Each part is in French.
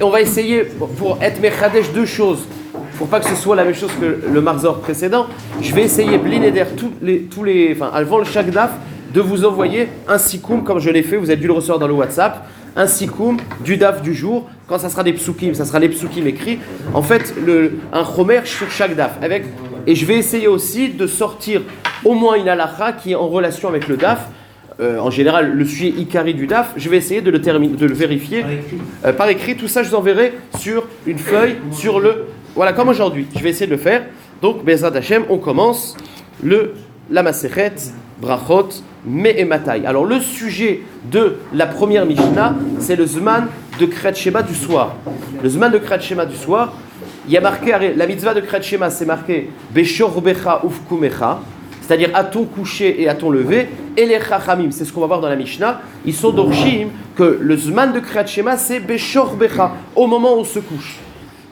On va essayer, pour être Mechadesh, deux choses. Pour pas que ce soit la même chose que le Marzor précédent, je vais essayer, Blineder, avant le chaque daf, de vous envoyer un sikoum, comme je l'ai fait, vous avez dû le recevoir dans le WhatsApp, un sikoum du daf du jour. Quand ça sera des psukim, ça sera les psukim écrits. En fait, un chomer sur chaque daf. Et je vais essayer aussi de sortir au moins une halakha qui est en relation avec le daf. En général, le sujet ikari du daf, je vais essayer de le vérifier par écrit. Tout ça, je vous enverrai sur une feuille, voilà, comme aujourd'hui. Je vais essayer de le faire. Donc, Bezrat Hashem, on commence la Masechet, Brachot, Me'ematai. Alors, le sujet de la première Mishnah, c'est le Zman de Kriyat Shema du soir. Le Zman de Kriyat Shema du soir, il y a marqué, la mitzvah de Kriyat Shema, c'est marqué Beshorbecha ufkumecha, c'est-à-dire à ton coucher et à ton lever, et les chachamim, c'est ce qu'on va voir dans la Mishnah, ils sont d'orchim que le Zman de Kriyat Shema, c'est Beshorbecha, au moment où on se couche.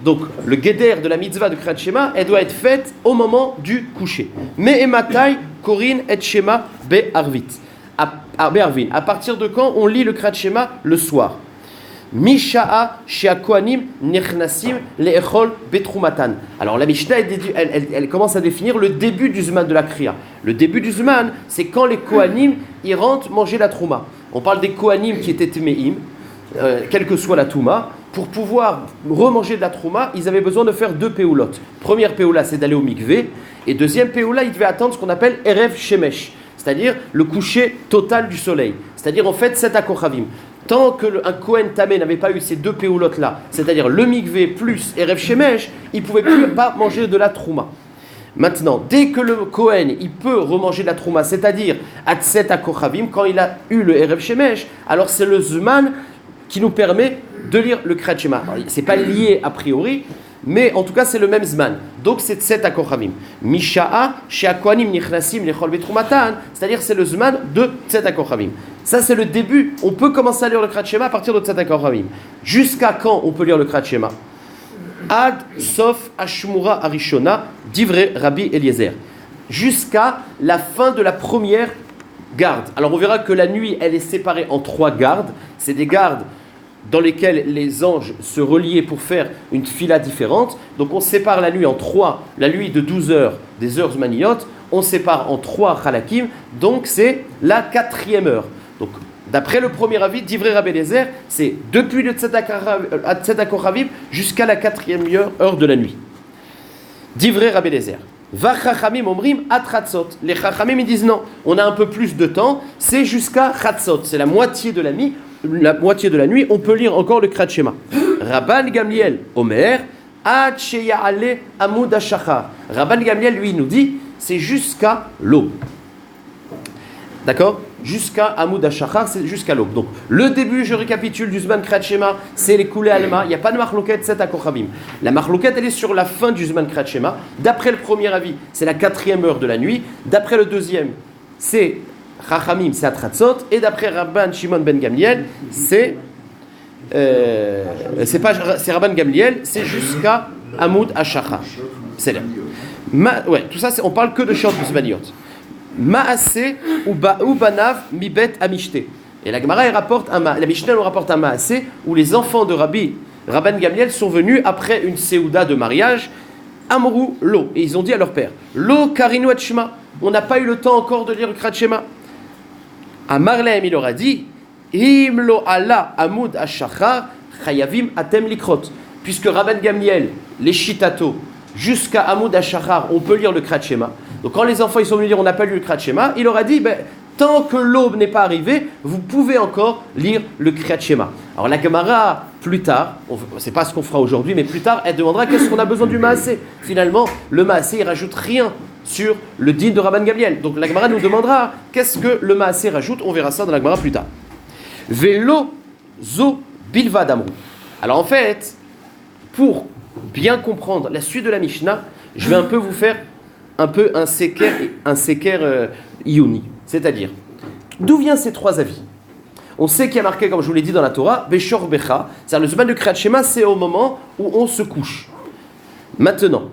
Donc, le guéder de la mitzvah de Kriyat Shema, elle doit être faite au moment du coucher. Me'ematai korin et Shema be'arvit. À partir de quand on lit le Kriyat Shema? Le soir. Misha'a she'akohanim nechnasim le'echol betrumatan. Alors la Mishnah, elle commence à définir le début du Zman de la Kriya. Le début du Zman, c'est quand les Kohanim ils rentrent manger la Trouma. On parle des Kohanim qui étaient Tmeim, quelle que soit la Touma. Pour pouvoir remanger de la Trouma, ils avaient besoin de faire deux péoulot. Première péoula, c'est d'aller au mikvé. Et deuxième péoula, ils devaient attendre ce qu'on appelle Erev Shemesh, c'est-à-dire le coucher total du soleil. C'est-à-dire en fait 7 akochavim. Tant qu'un Kohen Tamé n'avait pas eu ces deux péoulotes-là, c'est-à-dire le mikvé plus Erev Shemesh, il ne pouvait plus pas manger de la Trouma. Maintenant, dès que le Kohen il peut remanger de la Trouma, c'est-à-dire Atset akochavim, quand il a eu le Erev Shemesh, alors c'est le Zman qui nous permet de lire le Kriyat Shema. Ce n'est pas lié a priori, mais en tout cas c'est le même Zman. Donc c'est Tset akochavim. Misha'a she'akohanim nichnasim lechol betrumatan, c'est-à-dire c'est le Zman de Tset akochavim. Ça c'est le début. On peut commencer à lire le Kriyat Shema à partir de Tset akochavim. Jusqu'à quand on peut lire le Kriyat Shema? Ad sof ashmura arishona divrei Rabbi Eliezer. Jusqu'à la fin de la première garde. Alors on verra que la nuit elle est séparée en 3 gardes. C'est des gardes dans lesquels les anges se reliaient pour faire une fila différente. Donc on sépare la nuit en 3, la nuit de 12 heures, des heures zmaniyot, on sépare en 3 halakim, donc c'est la 4e heure. Donc d'après le premier avis d'Ivrei Rabbi Eliezer, c'est depuis le Tzedakah Kochavim jusqu'à la 4e heure de la nuit. D'Ivrei Rabbi Eliezer. Va chachamim omrim at chatzot. Les chachamim ils disent non, on a un peu plus de temps, c'est jusqu'à chatzot, c'est la moitié de la nuit, on peut lire encore le Kriyat Shema. Rabban Gamliel Omer ad sheya'ale amud hashachar. Rabban Gamliel lui nous dit c'est jusqu'à l'aube. D'accord? Jusqu'à Amud hashachar, c'est jusqu'à l'aube. Donc le début, je récapitule du Zman Kriyat Shema, c'est les Koulé Alma, il n'y a pas de Marloket 7 akochavim. La Marloket elle est sur la fin du Zman Kriyat Shema. D'après le premier avis, c'est la 4e heure de la nuit. D'après le deuxième, c'est Chachamim, c'est Atratzot. Et d'après Rabban Shimon ben Gamliel, c'est Rabban Gamliel, c'est jusqu'à Amud hashachar. C'est là. Tout ça, on parle que de Short Zmaniot. Maaseh ou banav mibet amishte. Et la Gemara rapporte la Mishnah nous rapporte un Maaseh où les enfants de Rabban Gamliel sont venus après une séouda de mariage. Amrou lo, et ils ont dit à leur père lo karinu et shema, on n'a pas eu le temps encore de lire le Kriyat Shema. Amar lahem, il leur a dit im lo ala amud hashachar chayavim atem likrot, puisque Rabban Gamliel les shitato jusqu'à amud hashachar on peut lire le Kriyat Shema. Donc quand les enfants ils sont venus dire on n'a pas lu le Kriyat Shema, il leur a dit tant que l'aube n'est pas arrivée, vous pouvez encore lire le Kriyat Shema. Alors la Gemara plus tard, c'est pas ce qu'on fera aujourd'hui, mais plus tard elle demandera qu'est-ce qu'on a besoin du Maaseh. Finalement le Maaseh il rajoute rien sur le din de Rabban Gamliel. Donc la Gemara nous demandera qu'est-ce que le Maaseh rajoute, on verra ça dans la Gemara plus tard. Velo zo bilvad amrou. Alors en fait, pour bien comprendre la suite de la Mishnah, je vais un peu vous faire un seker ioni. C'est-à-dire, d'où viennent ces 3 avis? On sait qu'il y a marqué, comme je vous l'ai dit dans la Torah, Beshor Becha, c'est-à-dire le Zman de Kriyat Shema, c'est au moment où on se couche. Maintenant,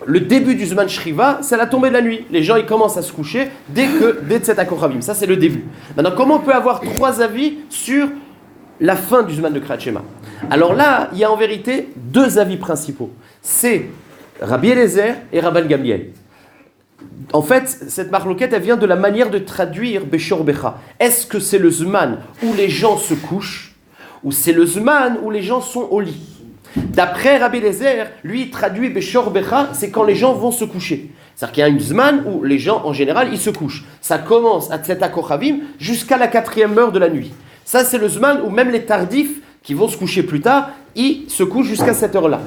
le début du Zman Shriva, c'est la tombée de la nuit. Les gens, ils commencent à se coucher dès Tzedakah Kochavim. Ça, c'est le début. Maintenant, comment on peut avoir 3 avis sur la fin du Zman de Kriyat Shema. Alors là, il y a en vérité deux avis principaux. C'est Rabbi Eliezer et Rabban Gamliel. En fait, cette marloquette, elle vient de la manière de traduire Beshor Becha. Est-ce que c'est le Zman où les gens se couchent ou c'est le Zman où les gens sont au lit? D'après Rabbi Eliezer, lui, il traduit Beshor Becha, c'est quand les gens vont se coucher. C'est-à-dire qu'il y a une Zman où les gens, en général, ils se couchent. Ça commence à Tzeta Kochavim jusqu'à la 4e heure de la nuit. Ça, c'est le Zman où même les tardifs qui vont se coucher plus tard, ils se couchent jusqu'à cette heure-là.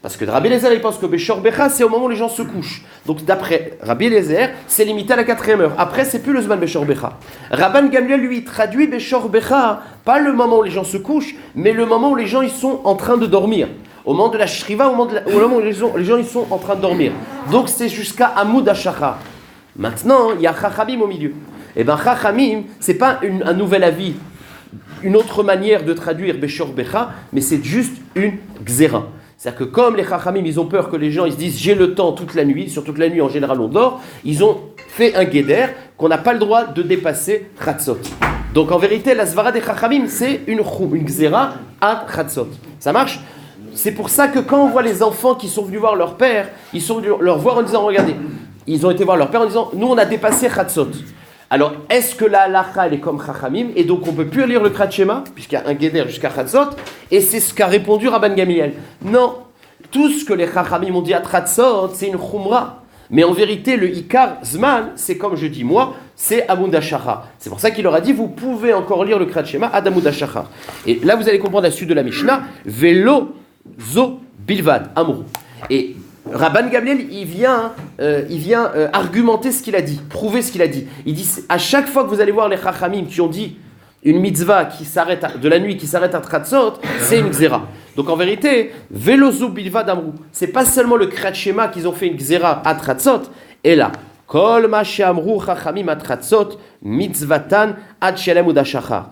Parce que Rabbi Eliezer, il pense que Beshor Becha, c'est au moment où les gens se couchent. Donc d'après Rabbi Eliezer, c'est limité à la 4e heure. Après, c'est plus le Zman Beshor Becha. Rabban Gamliel, lui, traduit Beshor Becha, pas le moment où les gens se couchent, mais le moment où les gens ils sont en train de dormir. Au moment de la Shriva, au moment où les gens ils sont en train de dormir. Donc c'est jusqu'à Amoud HaShachar. Maintenant, il y a Chachamim au milieu. Et bien Chachamim, c'est pas un nouvel avis, une autre manière de traduire Beshor Becha, mais c'est juste une Gzera. C'est-à-dire que comme les Chachamim, ils ont peur que les gens ils se disent j'ai le temps toute la nuit, surtout que la nuit en général on dort, ils ont fait un guéder qu'on n'a pas le droit de dépasser Chatzot. Donc en vérité, la Svara des Chachamim, c'est une Gzera à Chatzot. Ça marche? C'est pour ça que quand on voit les enfants qui sont venus voir leur père, ils sont venus leur voir en disant regardez, ils ont été voir leur père en disant nous on a dépassé Chatzot. Alors, est-ce que la halacha, elle est comme Chachamim, et donc on ne peut plus lire le Kriyat Shema, puisqu'il y a un guéder jusqu'à Chatzot, et c'est ce qu'a répondu Rabban Gamliel. Non, tout ce que les Chachamim ont dit à Chatzot, c'est une Chumra. Mais en vérité, le Ikar Zman, c'est comme je dis moi, c'est Amoud HaShachar. C'est pour ça qu'il leur a dit, vous pouvez encore lire le Kriyat Shema ad Amoud HaShachar. Et là, vous allez comprendre la suite de la Mishnah, Velo Zo Bilvad, Amrou. Et Rabban Gamliel, il vient argumenter ce qu'il a dit, prouver ce qu'il a dit. Il dit, à chaque fois que vous allez voir les Chachamim qui ont dit une mitzvah qui s'arrête de la nuit, qui s'arrête à Chatzot, c'est une Gzera. Donc en vérité, Velozo Bilvad Amrou, c'est pas seulement le Kriyat Shema qu'ils ont fait une Gzera à Chatzot, et là, Kol ma she'amru Chachamim à Chatzot, mitzvatan ad shelem udashachar.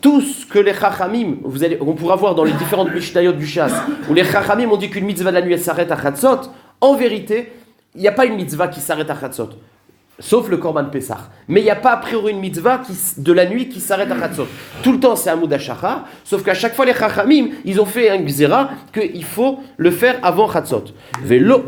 Tout ce que les Chachamim, on pourra voir dans les différentes Mishnayot du Shas, où les Chachamim ont dit qu'une mitzvah de la nuit elle s'arrête à Chatzot, en vérité, il n'y a pas une mitzvah qui s'arrête à Chatzot, sauf le Korban Pessah. Mais il n'y a pas a priori une mitzvah de la nuit qui s'arrête à Chatzot. Tout le temps c'est Amoud HaShachar, sauf qu'à chaque fois les Chachamim, ils ont fait un Gzera qu'il faut le faire avant Chatzot. Vélo.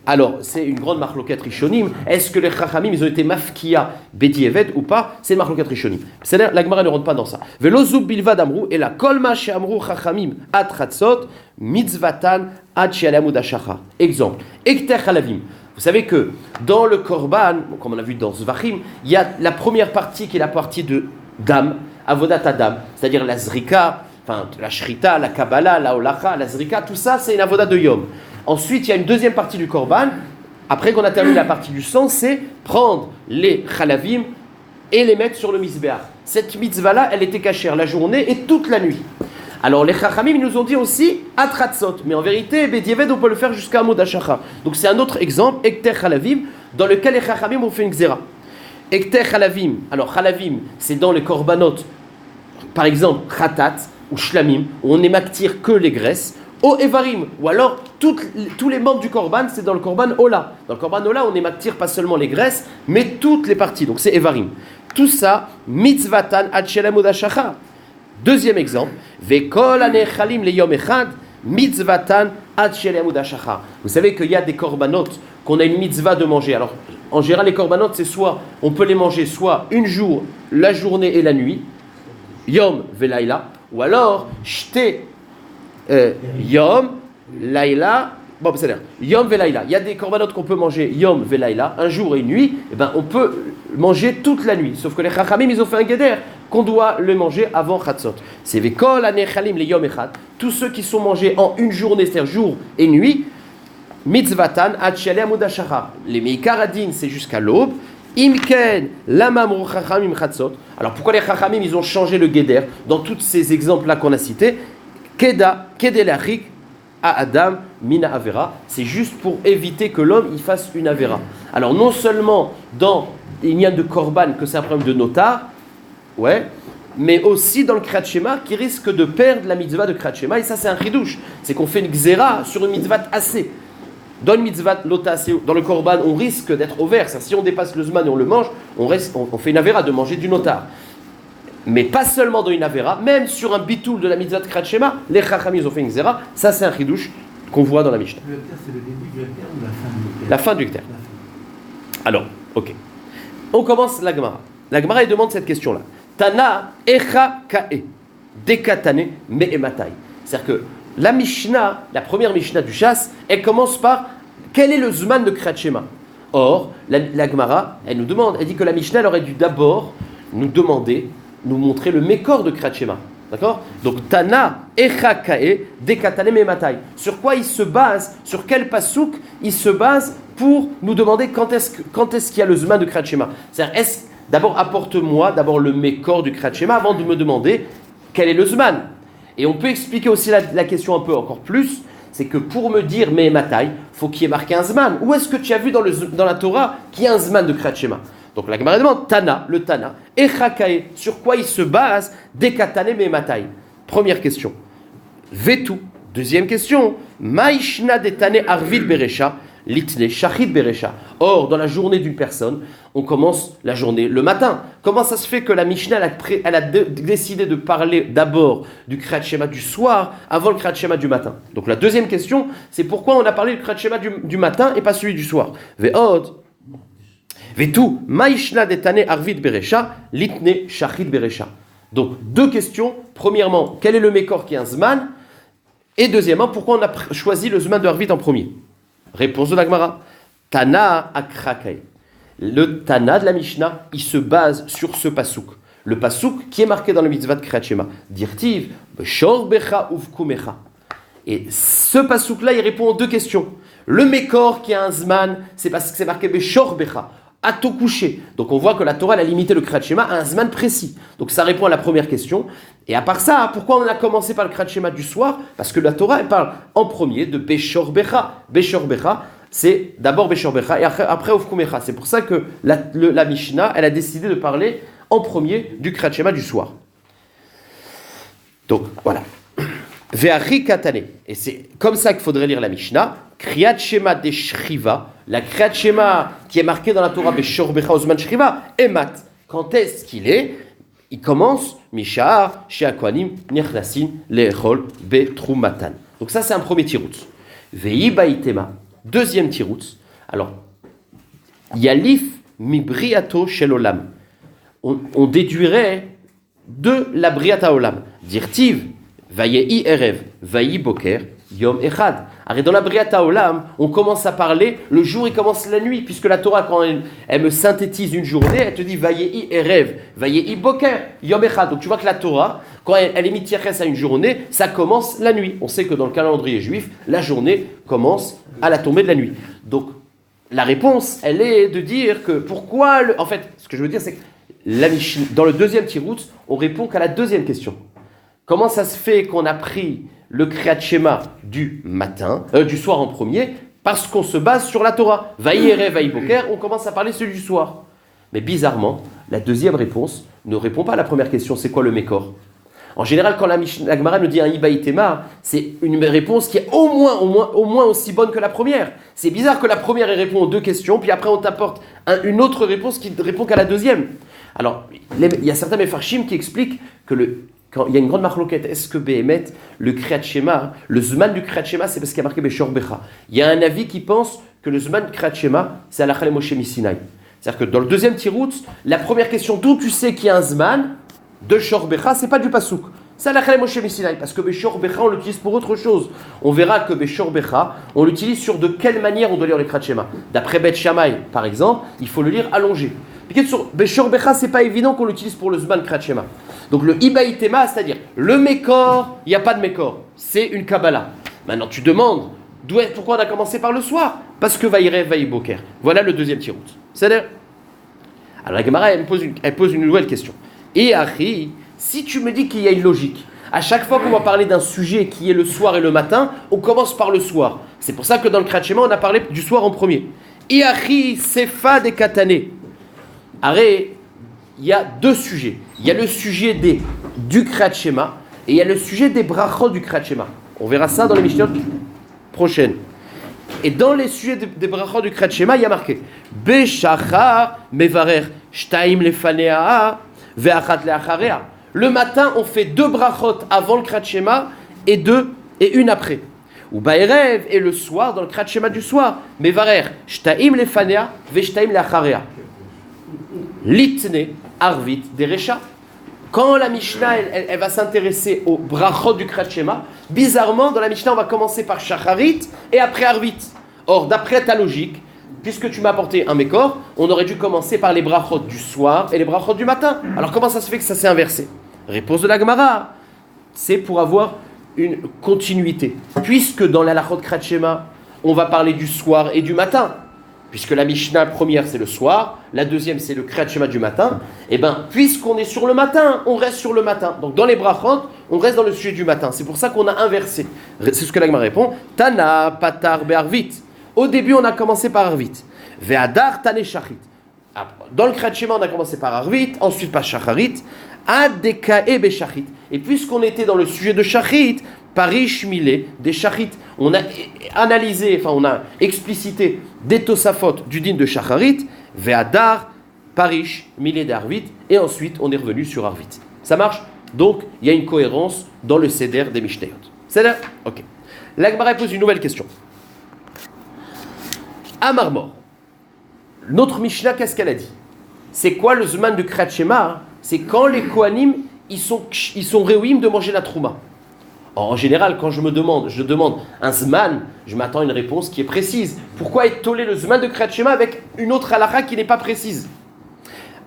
Alors, c'est une grande marloquette rishonim. Est-ce que les Chachamim, ils ont été mafkia bedieved ou pas? C'est une marloquette rishonim. C'est-à-dire, la Gemara ne rentre pas dans ça. Velo zub bilvad amrou, et la kolma she'amrou Chachamim at chatzot, mitzvatan at she'alamud hashachar. Exemple, ekter halavim. Vous savez que dans le korban, comme on a vu dans Zvachim, il y a la première partie qui est la partie de dam, avodat adam, c'est-à-dire la zrika, enfin la shrita, la kabbalah, la holacha, la zrika, tout ça c'est une avodat de yom. Ensuite, il y a une deuxième partie du korban. Après qu'on a terminé la partie du sang, c'est prendre les chalavim et les mettre sur le misbéach. Cette mitzvah-là, elle était cachère la journée et toute la nuit. Alors les chachamim, ils nous ont dit aussi atratzot, mais en vérité, bedieved, on peut le faire jusqu'à Amoud HaShachar. Donc c'est un autre exemple, ekter chalavim, dans lequel les chachamim ont fait une gzera. Ekter chalavim, alors chalavim, c'est dans les korbanot, par exemple khatat ou shlamim, où on n'émactire que les graisses. O evarim, ou alors tous les membres du korban, c'est dans le korban ola. Dans le korban ola, on émactire pas seulement les graisses, mais toutes les parties. Donc c'est evarim. Tout ça, mitzvatan ad shelem udashachar. Deuxième exemple, vekol anechalim le yom echad, mitzvatan ad shelem udashachar. Vous savez qu'il y a des korbanot qu'on a une mitzvah de manger. Alors, en général, les korbanot, c'est soit on peut les manger soit une jour, la journée et la nuit, yom velaila, ou alors shte Yom, Laïla, bon, c'est-à-dire Yom Velaïla. Il y a des korbanot qu'on peut manger Yom Velaïla, un jour et une nuit. Et ben, on peut manger toute la nuit. Sauf que les Chachamim, ils ont fait un guéder qu'on doit le manger avant Chatzot. C'est Vekol Anechalim le Yom Echad. Tous ceux qui sont mangés en une journée, c'est-à-dire jour et nuit, Mitzvatan Ad Shelem Amoud HaShachar. Les Meikaradin, c'est jusqu'à l'aube. Imken Lamamru Chachamim Chatzot. Alors pourquoi les Chachamim, ils ont changé le guéder dans tous ces exemples-là qu'on a cités? Kedelachik à Adam mina avera, c'est juste pour éviter que l'homme il fasse une avera. Alors non seulement dans l'inyan de korban que c'est un problème de notar, ouais, mais aussi dans le Kriyat Shema qui risque de perdre la mitzvah de Kriyat Shema, et ça c'est un chidouche, c'est qu'on fait une gzera sur une mitzvah assez. Dans une mitzvah lota, dans le korban, on risque d'être au vert, si on dépasse le zman et on le mange, on fait une avera de manger du notar. Mais pas seulement dans une Avera, même sur un bitoul de la mitzvah de Kriyat Shema, les Chachamim ils ont fait une Xéra, ça c'est un chidouche qu'on voit dans la Mishnah. Le Hekter, c'est le début du Hekter ou la fin du Hekter? La fin du Hekter. Alors, ok. On commence la Gemara. La Gemara demande cette question-là. Tana Echa Kae, Dekatane Me'ematai. C'est-à-dire que la Mishnah, la première Mishnah du chasse, elle commence par quel est le Zman de Kriyat Shema. Or, la Gemara, elle nous demande, elle dit que la Mishnah elle aurait dû d'abord nous demander, nous montrer le mécor de Kriyat Shema. D'accord? Donc, Tana, Echa Kae, Dekatane Me'ematai. Sur quoi il se base, sur quel pasouk il se base pour nous demander quand est-ce qu'il y a le Zman de Kriyat Shema. C'est-à-dire, d'abord, apporte-moi d'abord le mécor du Kriyat Shema avant de me demander quel est le Zman. Et on peut expliquer aussi la question un peu encore plus. C'est que pour me dire Me'ematai, il faut qu'il y ait marqué un Zman. Où est-ce que tu as vu dans la Torah qu'il y a un Zman de Kriyat Shema? Donc la Gemara demande Tana, le Tana, Echakae, sur quoi il se base Dekatane Me'ematai. Première question. Vetu. Deuxième question. Maishna detane arvid beresha, litne shachid beresha. Or, dans la journée d'une personne, on commence la journée le matin. Comment ça se fait que la Mishnah elle a décidé de parler d'abord du Kriyat Shema du soir avant le Kriyat Shema du matin? Donc la deuxième question, c'est pourquoi on a parlé du Kriyat Shema du matin et pas celui du soir. Ve'od. Vetu, Maishna detane arvid beresha, litne shachid beresha. Donc deux questions. Premièrement, quel est le mécor qui est un Zman? Et deuxièmement, pourquoi on a choisi le Zman de Arvid en premier? Réponse de la Gemara. Tana akrakai. Le Tana de la Mishnah, il se base sur ce pasouk. Le pasouk qui est marqué dans le mitzvah de Kriyat Shema. Dirtiv, b'shor becha uvkumecha. Et ce pasouk-là, il répond aux deux questions. Le mécor qui a un Zman, c'est parce que c'est marqué b'shor becha, à tout coucher. Donc on voit que la Torah elle a limité le Kriyat Shema à un Zman précis. Donc ça répond à la première question. Et à part ça, pourquoi on a commencé par le Kriyat Shema du soir? Parce que la Torah elle parle en premier de Beshor Becha. Beshor Becha, c'est d'abord Beshor Becha et après Ufkumecha. C'est pour ça que la Mishnah elle a décidé de parler en premier du Kriyat Shema du soir. Donc voilà. Ve'achi katane. Et c'est comme ça qu'il faudrait lire la Mishnah. Kriyat Shema de Shriva. La Kriyat Shema qui est marquée dans la Torah Beshor Becha Ozman Shriva. Emat. Quand est-ce qu'il est? Il commence Mishahar, Sheakwanim, Nechnasin, Lechol, Betrumatan. Donc ça c'est un premier tiroutz. Vei baitema. Deuxième tiroutz. Alors, Yalif mi briato shel olam. On déduirait de la briata olam. Dirtiv, Vayehi erev, Vayi boker, Yom echad. Alors dans la briata olam, on commence à parler, le jour il commence la nuit, puisque la Torah, quand elle me synthétise une journée, elle te dit Vayehi erev, Vayehi boker, Yom echad. Donc tu vois que la Torah, quand elle est mitieres à une journée, ça commence la nuit. On sait que dans le calendrier juif, la journée commence à la tombée de la nuit. Donc la réponse, elle est de dire que pourquoi, en fait, ce que je veux dire, c'est que dans le deuxième tiroutz, on répond qu'à la deuxième question. Comment ça se fait qu'on a pris le Kriyat Shema du soir en premier? Parce qu'on se base sur la Torah. Vayi erev, vayi boker, on commence à parler celui du soir. Mais bizarrement, la deuxième réponse ne répond pas à la première question. C'est quoi le mécor? En général, quand la Gemara nous dit un ibaïtema, c'est une réponse qui est au moins aussi bonne que la première. C'est bizarre que la première répond aux deux questions, puis après on t'apporte une autre réponse qui ne répond qu'à la deuxième. Alors, il y a certains mefarshim qui expliquent que quand il y a une grande marloquette, est-ce que Behemet, le Kriyat Shema, le Zman du Kriyat Shema, c'est parce qu'il y a marqué Beshor Becha. Il y a un avis qui pense que le Zman du Kriyat Shema, c'est Halakha le Moshe Misinaï. C'est-à-dire que dans le deuxième tiroutz, la première question d'où tu sais qu'il y a un Zman de Shor Becha, c'est pas du Pasouk. C'est Halakha le Moshe Misinaï, parce que Beshor Becha, on l'utilise pour autre chose. On verra que Beshor Becha, on l'utilise sur de quelle manière on doit lire le Kriyat Shema. D'après Bet Shammai, par exemple, il faut le lire allongé. Puis sur Beshor Becha, c'est pas évident qu'on l'utilise pour le Zman Kriyat Shema. Donc le Ibaïtema, c'est-à-dire le Mékor, il n'y a pas de Mékor. C'est une Kabbalah. Maintenant, tu demandes pourquoi on a commencé par le soir? Parce que Vaïrev, Vaïboker. Voilà le deuxième tirout. C'est-à-dire, alors la Gemara, elle pose une nouvelle question. Et Ari, si tu me dis qu'il y a une logique, à chaque fois qu'on va parler d'un sujet qui est le soir et le matin, on commence par le soir. C'est pour ça que dans le Kriyat Shema, on a parlé du soir en premier. Et Ari, Sefa de Katane. Arrête. Il y a deux sujets. Il y a le sujet du Kriyat Shema et il y a le sujet des brachot du Kriyat Shema. On verra ça dans les Mishnayot prochaines. Et dans les sujets des brachot du Kriyat Shema, il y a marqué Beshachar mevarer shtaim lefanea ve'achat le'acharea. Le matin, on fait 2 brachot avant le Kriyat Shema et une après. Ou ba'erev, et le soir, dans le Kriyat Shema du soir, mevarer, shtaim lefanea ve'shtaim le'acharea. Litne arvit derecha. Quand la Mishnah, elle va s'intéresser au brachot du Kriyat Shema, bizarrement, dans la Mishnah, on va commencer par shacharit et après arvit. Or, d'après ta logique, puisque tu m'as apporté un mécor, on aurait dû commencer par les brachot du soir et les brachot du matin. Alors, comment ça se fait que ça s'est inversé? Réponse de la Gemara, c'est pour avoir une continuité. Puisque dans la halachot Kriyat Shema, on va parler du soir et du matin, puisque la Mishnah première c'est le soir, la deuxième c'est le Kriyat Shema du matin, et bien puisqu'on est sur le matin, on reste sur le matin. Donc dans les brachot, on reste dans le sujet du matin. C'est pour ça qu'on a inversé. C'est ce que la Gemara répond. Tana patar be'arvit. Au début on a commencé par arvit. Ve'adar tane shachit. Dans le Kriyat Shema on a commencé par arvit, ensuite par shacharit. Ad dekae be'shachit. Et puisqu'on était dans le sujet de shachit, Parish milé des shachit. On a analysé, enfin on a explicité des tosafot du din de shacharit, ve'adar, parish milé d'arvit, et ensuite on est revenu sur arvit. Ça marche? Donc il y a une cohérence dans le seder des mishnayot. C'est là? Ok. La Gemara pose une nouvelle question. À Marmor, notre Mishnah, qu'est-ce qu'elle a dit? C'est quoi le zman de Kriyat Shema? C'est quand les Kohanim ils sont réouim de manger la trouma. En général, quand je demande un zman, je m'attends à une réponse qui est précise. Pourquoi étoler le zman de Kriyat Shema avec une autre halakha qui n'est pas précise?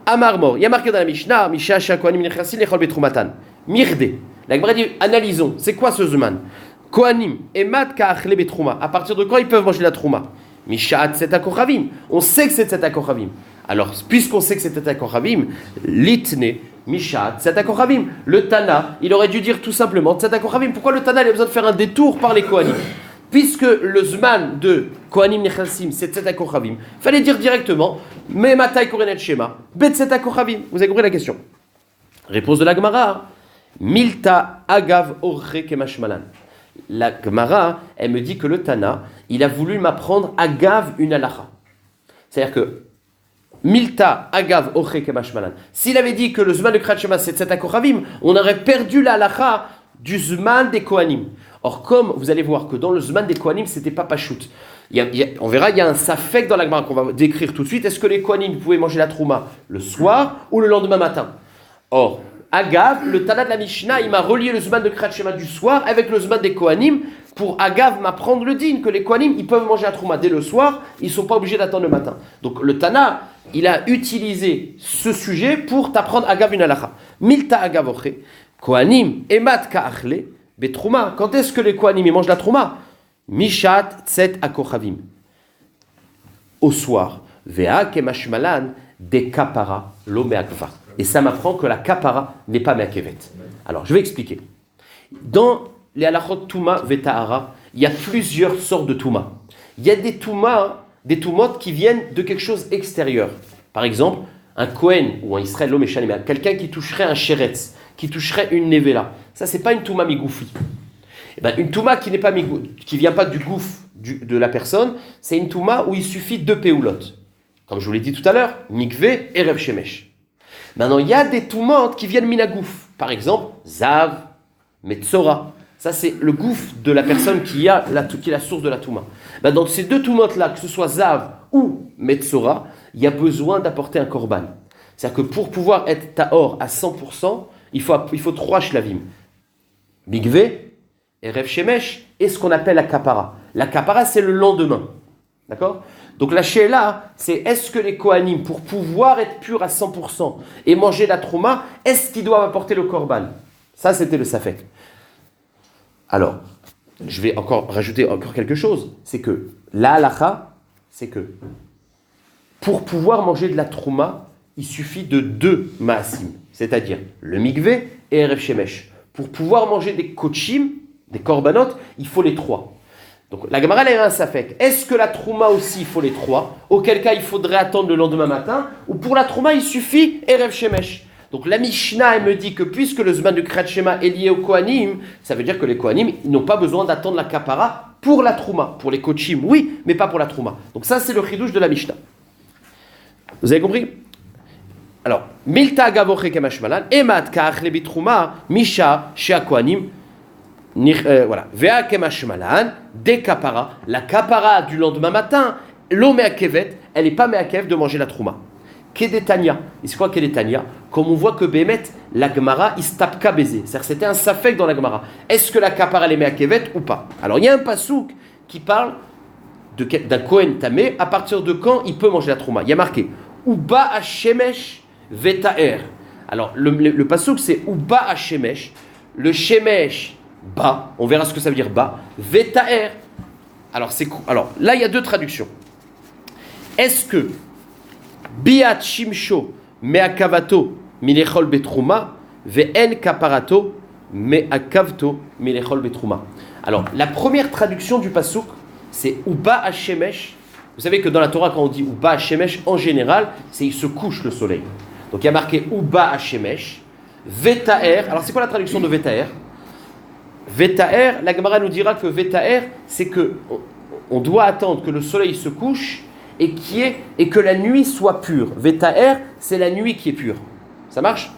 Amarmor, il y a marqué dans la Mishnah, Misha Shakohanim Nechassin Lechol Betrumatan. Mirde. La Gemara dit, analysons, c'est quoi ce zman? Kohanim, Emat Ka'achle Betruma. À partir de quand ils peuvent manger la trouma? Misha Tset Akochavim. On sait que c'est Tset Akochavim. Alors, puisqu'on sait que c'est Tset Akochavim, Litne. Mishat, Tset Akochavim. Le Tana, il aurait dû dire tout simplement Tset Akochavim. Pourquoi le Tana il a besoin de faire un détour par les Kohanim? Puisque le Zman de Kohanim Nechassim, c'est Tset Akochavim, fallait dire directement Me Matai Korenet Shema, Bet Tset Akochavim. Vous avez compris la question? Réponse de la Gemara. Milta Agav Orche Kemashmalan. La Gemara, elle me dit que le Tana, il a voulu m'apprendre Agav une halakha. C'est-à-dire que Milta agav oche kemashmalan. S'il avait dit que le zman de Kriyat Shema c'est Tset Akochavim, on aurait perdu la halakha du zman des Kohanim. Or, comme vous allez voir que dans le zman des Kohanim, c'était pas pachout. On verra, il y a un safek dans la Gemara qu'on va décrire tout de suite. Est-ce que les Kohanim pouvaient manger la trouma le soir ou le lendemain matin? Or, Agav, le Tana de la Mishnah, il m'a relié le zman de Kriyat Shema du soir avec le zman des Kohanim pour Agav m'apprendre le din, que les Kohanim, ils peuvent manger la trouma dès le soir, ils ne sont pas obligés d'attendre le matin. Donc le Tana, il a utilisé ce sujet pour t'apprendre Agav une halakha. Milta Agav oche, Kohanim, emat ka'achle, betrouma. Quand est-ce que les Kohanim, ils mangent la trouma? Mishat tset akochavim. Au soir. Vea kemashmalan de kapara lo me'akva. Et ça m'apprend que la kapara n'est pas me'akevet. Alors, je vais expliquer. Dans les halachot Touma Vetahara, il y a plusieurs sortes de Touma. Il y a des Toumot qui viennent de quelque chose extérieur. Par exemple, un Kohen ou un Israël Lomeshanim, quelqu'un qui toucherait un Sheretz, qui toucherait une Nevela. Ça, c'est pas une Touma Migoufi. Eh ben, une Touma qui ne vient pas du gouffre de la personne, c'est une Touma où il suffit 2 Peoulot. Comme je vous l'ai dit tout à l'heure, Mikvé et Rev Shemesh. Maintenant, il y a des Toumot qui viennent Minagouf. Par exemple, Zav, Metzora. Ça, c'est le gouffre de la personne qui est la source de la Touma. Ben, dans ces 2 Toumotes-là, que ce soit Zav ou Metzora, il y a besoin d'apporter un korban. C'est-à-dire que pour pouvoir être Tahor à 100%, il faut 3 shlavim. Mikvé, et Rev Shemesh, et ce qu'on appelle la kapara. La kapara, c'est le lendemain. D'accord? Donc la she'ela, c'est est-ce que les Kohanim, pour pouvoir être purs à 100% et manger la trouma, est-ce qu'ils doivent apporter le korban? Ça, c'était le safek. Alors, je vais rajouter quelque chose. C'est que la halakha, c'est que pour pouvoir manger de la trouma, il suffit de 2 maasim, c'est-à-dire le mikvé et Erev Shemesh. Pour pouvoir manger des kochim, des korbanot, il faut les 3. Donc la Gemara elle a un safek. Est-ce que la trouma aussi il faut les 3? Auquel cas il faudrait attendre le lendemain matin? Ou pour la trouma il suffit Erev Shemesh? Donc la Mishnah elle me dit que puisque le zman de Kriyat Shema est lié aux Kohanim, ça veut dire que les Kohanim ils n'ont pas besoin d'attendre la kapara pour la trouma. Pour les kochim oui, mais pas pour la trouma. Donc ça c'est le chidouche de la Mishnah. Vous avez compris? Alors, milta gavoche kemashmalan, emat ka'achle bitrouma, misha, she'akwanim, voilà. Vea kemashmalan, des kapara, la kapara du lendemain matin, l'eau meakevet, elle n'est pas meakev de manger la trouma. Kedetania, et c'est quoi Kedetania? Comme on voit que Bémet, la Gemara, istapka baiser. C'est-à-dire c'était un safek dans la Gemara. Est-ce que la kapara elle est meakevet ou pas? Alors il y a un pasouk qui parle d'un Kohen Tamé, à partir de quand il peut manger la trouma. Il y a marqué Uba Hashemesh Vetaer. Alors le pasouk c'est Uba Hashemesh, le Shemesh bas, on verra ce que ça veut dire bas, Vetaer. Alors là il y a deux traductions. Est-ce que Biat Shimsho Meakavato Milechol Betrouma Ve'en Kaparato Meakavto Milechol Betrouma. Alors la première traduction du pasouk c'est Uba Hashemesh. Vous savez que dans la Torah, quand on dit Uba Hashemesh, en général, c'est il se couche le soleil. Donc il y a marqué Uba Hashemesh, Vetaer. Alors c'est quoi la traduction de Vetaer? Vetaer, la Gemara nous dira que Vetaer, c'est que on doit attendre que le soleil se couche et que la nuit soit pure. Vetaer, c'est la nuit qui est pure. Ça marche?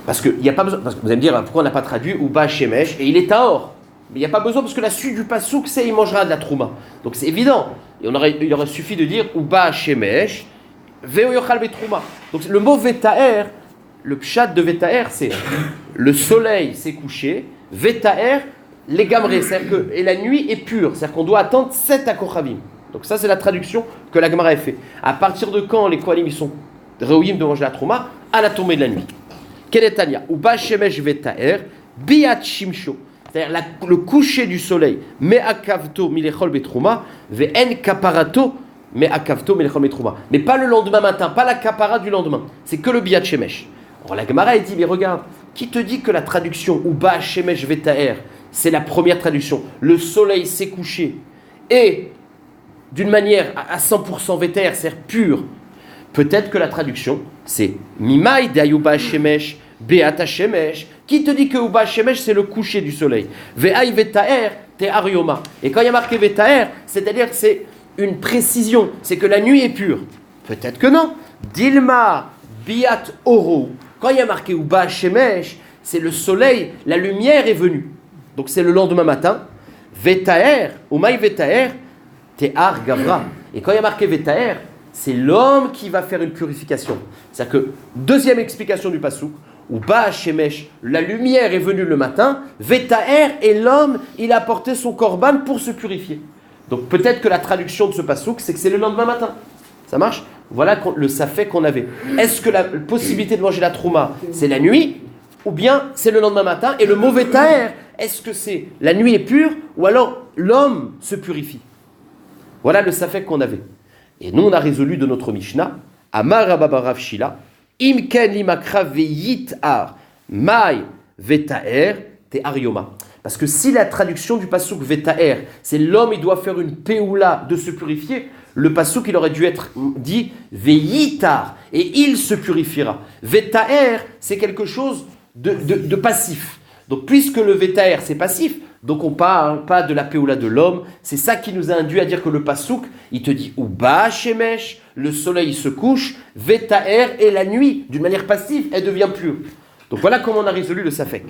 Parce que il y a pas besoin. Parce que vous allez me dire pourquoi on n'a pas traduit Uba Hashemesh et il est Tahor. Mais il n'y a pas besoin parce que la suite du pasouk, c'est il mangera de la trouma. Donc c'est évident. Et il aurait suffi de dire Uba Shemesh, Veo Yochal Betrouma. Donc le mot Vetaer, le pshat de Vetaer, c'est le soleil s'est couché, Vetaer, les gamrés, c'est-à-dire que et la nuit est pure, c'est-à-dire qu'on doit attendre 7 akochavim. Donc ça c'est la traduction que la Gemara a fait. À partir de quand les kohanim ils sont réouïm de manger la trouma? À la tombée de la nuit. Kedetania, Uba Shemesh Vetaer, Biat Shimsho. C'est-à-dire le coucher du soleil, me'akavto milechol betrouma, ve'en kaparato me'akavto milechol betrouma. Mais pas le lendemain matin, pas la kapara du lendemain. C'est que le biat shemesh. Alors la Gemara dit, mais regarde, qui te dit que la traduction Uba shemesh vetaer, c'est la première traduction? Le soleil s'est couché et d'une manière à 100% vetaer, c'est-à-dire pur. Peut-être que la traduction, c'est Mimai d'Ayuba shemesh, Beata shemesh. Qui te dit que Uba shemesh c'est le coucher du soleil? Ve'ai vetaer te arioma. Et quand il y a marqué vetaer, c'est-à-dire que c'est une précision, c'est que la nuit est pure. Peut-être que non. Dilma biat oro. Quand il y a marqué Uba shemesh, c'est le soleil, la lumière est venue. Donc c'est le lendemain matin. Vetaer, umai vetaer te ar gavra. Et quand il y a marqué vetaer, c'est l'homme qui va faire une purification. C'est-à-dire que deuxième explication du pasouk. Uba Shemesh, la lumière est venue le matin, Vetaer, et l'homme, il a apporté son korban pour se purifier. Donc peut-être que la traduction de ce pasouk, c'est que c'est le lendemain matin. Ça marche? Voilà le safek qu'on avait. Est-ce que la possibilité de manger la trouma, c'est la nuit, ou bien c'est le lendemain matin? Et le mot Vetaer, est-ce que c'est la nuit est pure, ou alors l'homme se purifie? Voilà le safek qu'on avait. Et nous, on a résolu de notre Mishnah, Amar Rabba Shila, Imken limakra veyit ar mai vetaer te arioma. Parce que si la traduction du pasouk vetaer, c'est l'homme, il doit faire une peoula de se purifier, le pasouk, il aurait dû être dit veyitar, et il se purifiera. Vetaer, c'est quelque chose de passif. Donc puisque le vetaer, c'est passif, donc on parle pas de la peoula de l'homme, c'est ça qui nous a induit à dire que le pasouk, il te dit Uba shemesh, le soleil se couche, vetaer, et la nuit, d'une manière passive, elle devient pure. Donc voilà comment on a résolu le safek.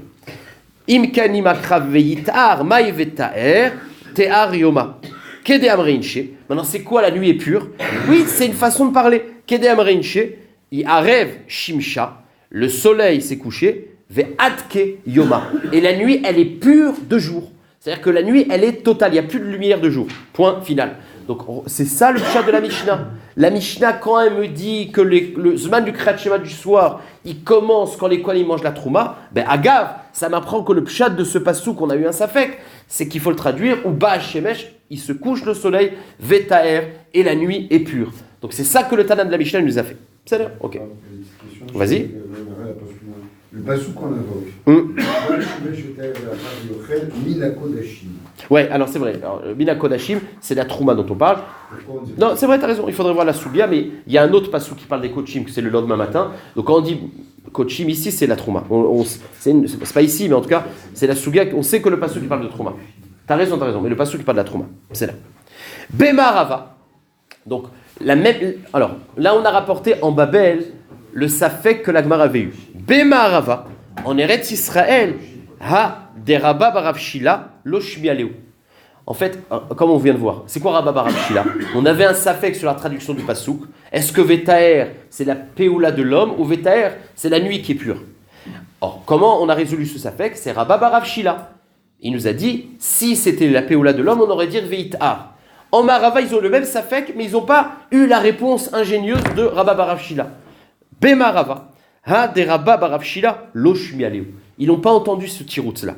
Imkani makrav veyitar, mai vetaer, te'ar yoma. Kede amreinche. Maintenant, c'est quoi la nuit est pure? Oui, c'est une façon de parler. Kede amreinche, i arev shimsha, le soleil s'est couché, ve'atke yoma. Et la nuit, elle est pure de jour. C'est-à-dire que la nuit, elle est totale, il n'y a plus de lumière de jour. Point final. Donc c'est ça le pshat de la Mishnah. La Mishnah, quand elle me dit que le Zman du Kriyat Shema du soir, il commence quand les kohanim mangent la trouma, ben agav, ça m'apprend que le pshat de ce passou qu'on a eu un safek, c'est qu'il faut le traduire, ou ba shemesh, il se couche le soleil, vetaer, et la nuit est pure. Donc c'est ça que le Tanam de la Mishnah nous a fait. C'est ça? Ok. Vas-y. Le passouk qu'on invoque. Ouais, alors c'est vrai. Mina Kodashim, c'est la trouma dont on parle. Non, c'est vrai, tu as raison. Il faudrait voir la soubia, mais il y a un autre passouk qui parle des kochim, que c'est le lendemain matin. Donc quand on dit kochim ici, c'est la trouma. C'est pas ici, mais en tout cas, c'est la soubia. On sait que le passouk qui parle de trouma. Tu as raison. Mais le passouk qui parle de la trouma, c'est là. Bemarava. Donc Alors, là, on a rapporté en Babel le Safek que la Gemara avait eu. Bema Arava, en Eretz Israël, ha des Rabba Barav Shila, lo Shmialeu. En fait, comme on vient de voir, c'est quoi Rabba Barav Shila? On avait un Safek sur la traduction du Passouk. Est-ce que Vetaer, c'est la Péoula de l'homme, ou Vetaer, c'est la nuit qui est pure? Or, comment on a résolu ce Safek? C'est Rabba Barav Shila. Il nous a dit, si c'était la Péoula de l'homme, on aurait dit Veitar. En Marava, ils ont le même Safek, mais ils n'ont pas eu la réponse ingénieuse de Rabba Barav Shila. Bemarava, ha des Rabba Barav Shila, lo Shmialeu. Ils n'ont pas entendu ce tirout-là.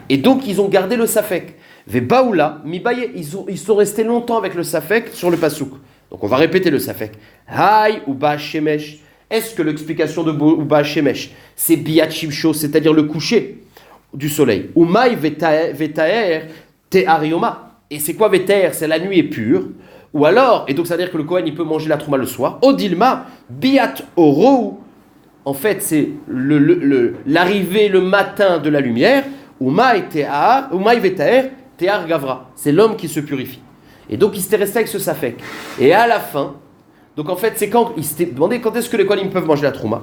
Et donc, ils ont gardé le Safek. Vebaoula, mibaye, ils sont restés longtemps avec le Safek sur le Passouk. Donc, on va répéter le Safek. Haï ou Ba Shemesh. Est-ce que l'explication de Ba Shemesh, c'est Biat Shimsho, c'est-à-dire le coucher du soleil? Ou Maï Vetaer Te'arioma. Et c'est quoi Vetaer? C'est la nuit est pure. Ou alors, et donc ça veut dire que le Kohen il peut manger la trouma le soir. Odilma Biat Oro. En fait, c'est l'arrivée le matin de la lumière. Ou Maï Vetaer Te'ar Gavra. C'est l'homme qui se purifie. Et donc il s'était resté avec ce Safek. Et à la fin, donc en fait, c'est quand il s'était demandé quand est-ce que les Kohanim peuvent manger la trouma.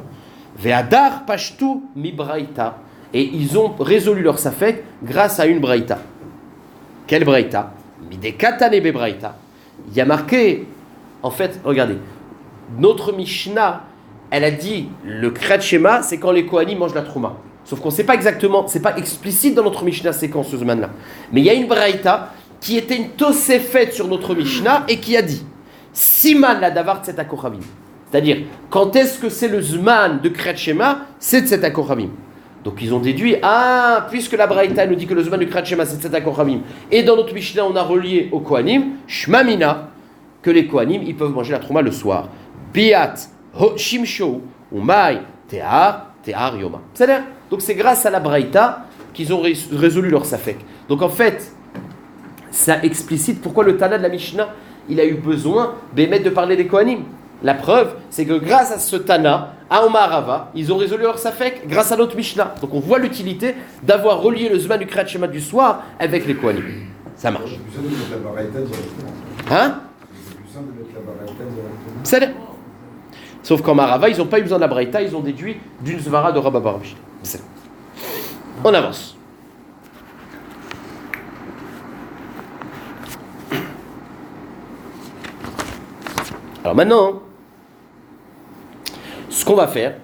Ve'adar Pashtu mi Braïta. Et ils ont résolu leur Safek grâce à une Braïta. Quelle Braïta? Midekatane be Braïta. Il y a marqué, en fait, regardez, notre Mishnah, elle a dit le Kriyat Shema, c'est quand les Kohanim mangent la trouma. Sauf qu'on ne sait pas exactement, c'est pas explicite dans notre Mishnah séquence ce Zman-là. Mais il y a une Braïta qui était une Tosefet sur notre Mishnah et qui a dit Siman la davar tset akochavim. C'est-à-dire, quand est-ce que c'est le Zman de Kriyat Shema? C'est tset akochavim. Donc ils ont déduit, puisque la Braïta nous dit que le Zman du Kriyat Shema c'est tset akochavim, et dans notre Mishnah on a relié au Kohanim, Shmamina, que les Kohanim ils peuvent manger la trouma le soir. Biat Shimsho Umay Te'ar Yoma. C'est-à-dire, donc c'est grâce à la Braïta qu'ils ont résolu leur Safek. Donc en fait, ça explicite pourquoi le Tana de la Mishnah il a eu besoin de parler des Kohanim. La preuve, c'est que grâce à ce Tana, à Omarava, ils ont résolu leur Safek grâce à notre Mishnah. Donc on voit l'utilité d'avoir relié le Zman du Kriyat Shema du soir avec les Kohanim. Ça marche. C'est plus simple de mettre la Braïta directement. Hein? C'est plus simple de mettre la Braïta directement. C'est sauf qu'en Marava, ils n'ont pas eu besoin de la Braïta, ils ont déduit d'une Zvara de Rabba Barav Shila. On avance. Alors maintenant, ce qu'on va faire,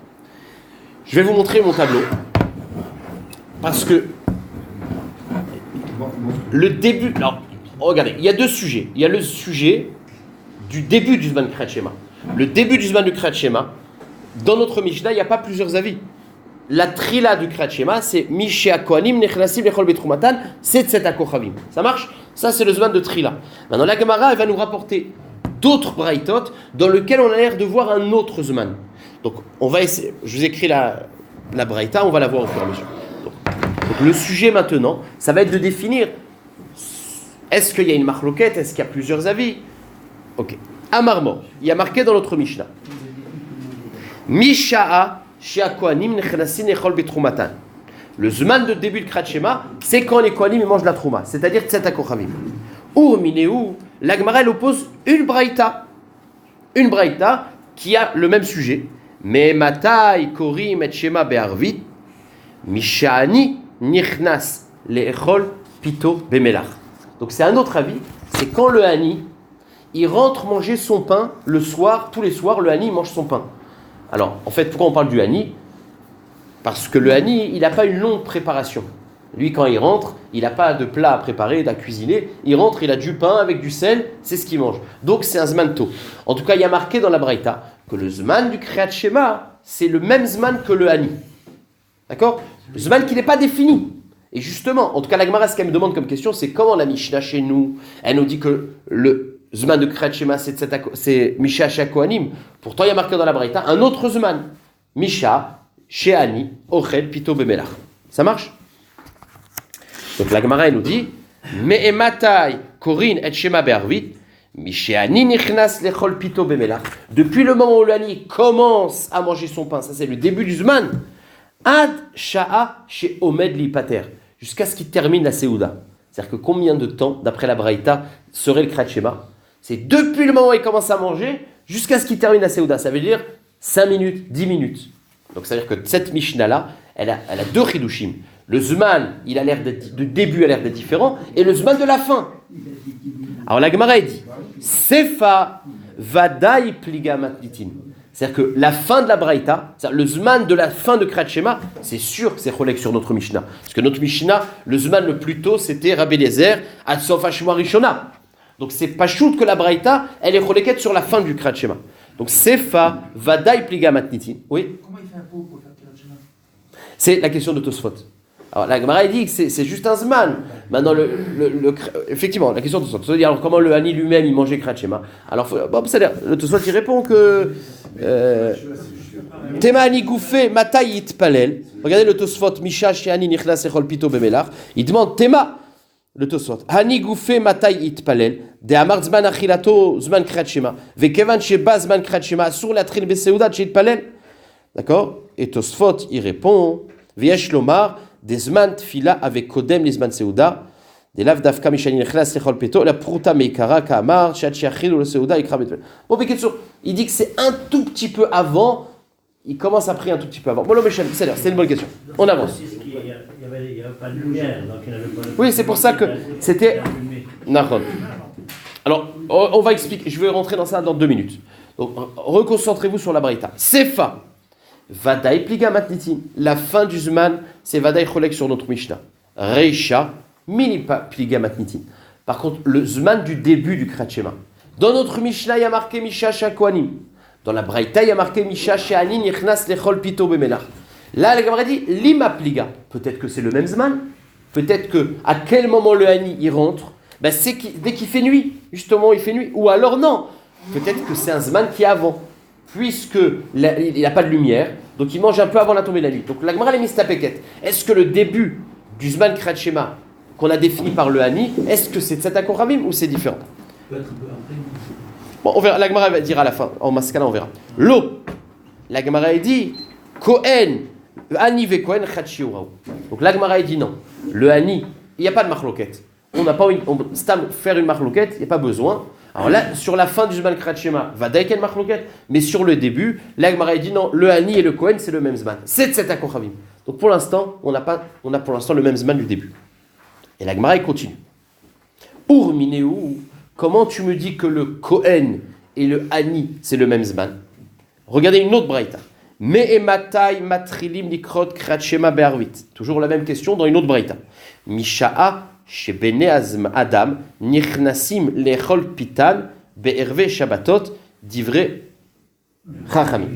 je vais vous montrer mon tableau. Parce que le début... Alors, regardez, il y a deux sujets. Il y a le sujet du début du Zman Kriyat Shema. Le début du Zman du Kriyat Shema, dans notre Mishnah, il n'y a pas plusieurs avis. La trila du Kriyat Shema, c'est Mishé Kohanim Nechnasim Lechol Betrumatan, c'est Tset Akochavim. Ça marche? Ça, c'est le Zman de trila. Maintenant, la Gemara, elle va nous rapporter d'autres braïtot dans lesquels on a l'air de voir un autre Zman. Donc, on va essayer. Je vous écris la braïta, on va la voir au fur et à mesure. Donc, le sujet maintenant, ça va être de définir est-ce qu'il y a une marloquette, est-ce qu'il y a plusieurs avis? Ok. Amarmo, il y a marqué dans notre Mishnah. Misha'a shea kohanim nechnasin echol betrumatan. Le Zman de début de Kriyat Shema, c'est quand les kohanim mangent la trouma, c'est-à-dire tset akochavim. Ur mineu, la Gemara elle oppose une braïta qui a le même sujet. Mais matai korim et shema be'arvit, mishani nichnas le'echol pito bemelach. Donc c'est un autre avis, c'est quand le hani, il rentre manger son pain le soir, tous les soirs, le hani mange son pain. Alors, en fait, pourquoi on parle du hani? Parce que le hani, il n'a pas une longue préparation. Lui, quand il rentre, il n'a pas de plat à préparer, à cuisiner. Il rentre, il a du pain avec du sel, c'est ce qu'il mange. Donc, c'est un zman tôt. En tout cas, il y a marqué dans la Braïta que le zman du Kriyat Shema, c'est le même zman que le hani. D'accord? Le zman qui n'est pas défini. Et justement, en tout cas, la Gemara, ce qu'elle me demande comme question, c'est comment la Mishnah chez nous, elle nous dit que le Zman de Kriyat Shema, c'est Misha Shea Kohanim. Pourtant, il y a marqué dans la Braïta un autre Zman. Misha, Sheani, Ochel, Pito, Bemelach. Ça marche? Donc la Gemara, elle nous dit Me'ematai, Korin, et Shema Be'arvit, Misheani, Nichnas, Lechol, Pito, Bemelach. Depuis le moment où l'Ani commence à manger son pain, ça c'est le début du Zman, Ad Sha'a, She Omed Lipater, jusqu'à ce qu'il termine la Seouda. C'est-à-dire que combien de temps, d'après la Braïta, serait le Kriyat Shema? C'est depuis le moment où il commence à manger jusqu'à ce qu'il termine la Séouda. Ça veut dire 5 minutes, 10 minutes. Donc ça veut dire que cette Mishnah-là, elle a deux chidushim. Le Zman, il a l'air d'être, de début a l'air d'être différent, et le Zman de la fin. Alors la Gemara dit, Sefa Vadaï Pliga Matnitin. C'est-à-dire que la fin de la Braïta, le Zman de la fin de Kriyat Shema, c'est sûr que c'est relègue sur notre Mishnah. Parce que notre Mishnah, le Zman le plus tôt, c'était Rabbi Eliezer, Ad Sof Hashemah Rishona. Donc c'est pas shoot que la Braïta, elle est reléguée sur la fin du Kriyat Shema. Donc Sefa Vadaï Pliga Matnitin. Oui. Comment il fait un pot pour faire Kriyat Shema? C'est la question de Tosfot. Alors la Gemara dit que c'est juste un Zman. Maintenant, effectivement, la question de Tosfot. C'est-à-dire alors, comment le Hani lui-même il mangeait Kriyat Shema. Alors c'est-à-dire, le Tosfot il répond que Tema Hani Goufé Matai Yitpalel. Regardez le Tosfot Misha Sheani Nichnas Echol Pito Bemelach. Il demande Tema. Le Tosfot. Hani Goufé Matai Yitpalel. De Amar Zman Achilato Zman Kriyat Shema. Vekevan Sheba Zman Kriyat Shema. Sur la Tril Beseudat Yitpalel. D'accord? Et Tosfot il répond Viesh Lomar. Des zman tfila avec kodem les zman seuda, des lav dafka mishani nechlas lechol peto, la pruta meikara kamar, shachiachil ou le seuda ikra betvel. Bon, mais il dit que c'est un tout petit peu avant, il commence à prier un tout petit peu avant. Bon, le Meshel, c'est une bonne question. On avance. Il n'y avait pas de lumière, donc il n'y avait pas de... Oui, c'est pour ça que c'était. Nahon. Alors, on va expliquer, je vais rentrer dans ça dans 2 minutes. Donc, reconcentrez-vous sur la Braïta. Sefa. Vadaï pliga matnitin. La fin du Zman, c'est Vadaï cholek sur notre Mishnah. Reisha, mini pliga matnitin. Par contre, le Zman du début du Kriyat Shema. Dans notre Mishnah, il y a marqué Misha Shakoanim. Dans la Braïta, il y a marqué Misha She'ani Nichnas Lechol Pito Bemelach. Là, la Gemara dit Lima pliga. Peut-être que c'est le même Zman. Peut-être que à quel moment le Hani il rentre, ben c'est dès qu'il fait nuit. Justement, il fait nuit. Ou alors non. Peut-être que c'est un Zman qui est avant. Puisque il n'a pas de lumière, donc il mange un peu avant la tombée de la nuit. Donc la Gemara l'a mis ta péquette. Est-ce que le début du Zman Kriyat Shema qu'on a défini par le Hani, est-ce que c'est Tzat HaKochavim ou c'est différent? Peut-être un peu après. Bon, on verra. La Gemara va dire à la fin. En maskala, on verra. L'eau. La Gemara dit Kohen, Hani ve Kohen Chachiuraou. Donc la Gemara dit non. Le Hani, il n'y a pas de marloquette. On n'a pas faire une marloquette, il n'y a pas besoin. Alors là, sur la fin du Zman Kriyat Shema, va daïken marloquette, mais sur le début, la Gemara dit non, le Hani et le Kohen, c'est le même Zman. C'est Tzat HaKochavim. Donc pour l'instant, on a pour l'instant le même Zman du début. Et la Gemara continue. Urmineu, comment tu me dis que le Kohen et le Hani, c'est le même Zman? Regardez une autre braïta. Me'ematai matrilim likrot Kriyat Shema be'arvit. Toujours la même question dans une autre braïta. Misha'a chez Bene Adam, Nichnasim lechol pitan, be'erve Shabbatot, divrei Chachamim.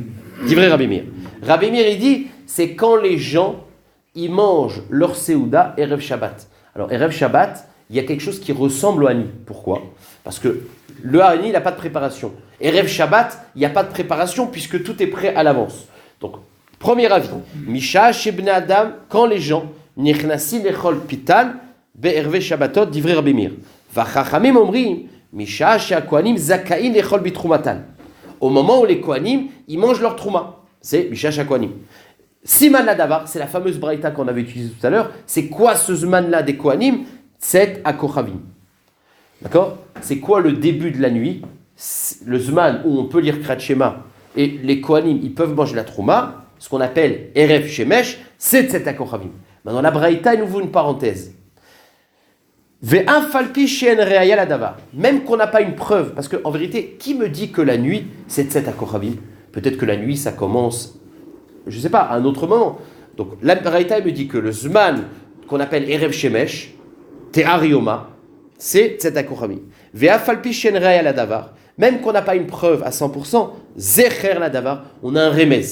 Divrei Rabbi Meir. Rabbi Meir, il dit, c'est quand les gens, ils mangent leur Séouda, Erev Shabbat. Alors, Erev Shabbat, il y a quelque chose qui ressemble au Hani. Pourquoi? Parce que le Hani, il n'a pas de préparation. Erev Shabbat, il n'y a pas de préparation puisque tout est prêt à l'avance. Donc, premier avis. Misha chez Bene Adam, quand les gens, Nichnasim lechol pitan, Be'erve Shabbatot, divrei Rabbi Meir. Vachachamim omrim, Misha she'akohanim zakain lechol bitrumatan. Au moment où les kohanim, ils mangent leur trouma. C'est Misha she'akohanim. Siman ladavar, c'est la fameuse braïta qu'on avait utilisée tout à l'heure. C'est quoi ce zman-là des kohanim? C'est HaKochavim. D'accord? C'est quoi le début de la nuit? Le zman où on peut lire Kriyat Shema et les kohanim, ils peuvent manger la trouma, ce qu'on appelle Erev Shemesh, c'est cet HaKochavim. Maintenant, la braïta, il nous ouvre une parenthèse. Même qu'on n'a pas une preuve, parce qu'en vérité, qui me dit que la nuit, c'est Tzat HaKochavim? Peut-être que la nuit, ça commence, je ne sais pas, à un autre moment. Donc, la Braïta me dit que le Zman, qu'on appelle Erev Shemesh, Te'arioma, c'est Tzat HaKochavim. Même qu'on n'a pas une preuve à 100%, Zecher Ladavar, on a un remez.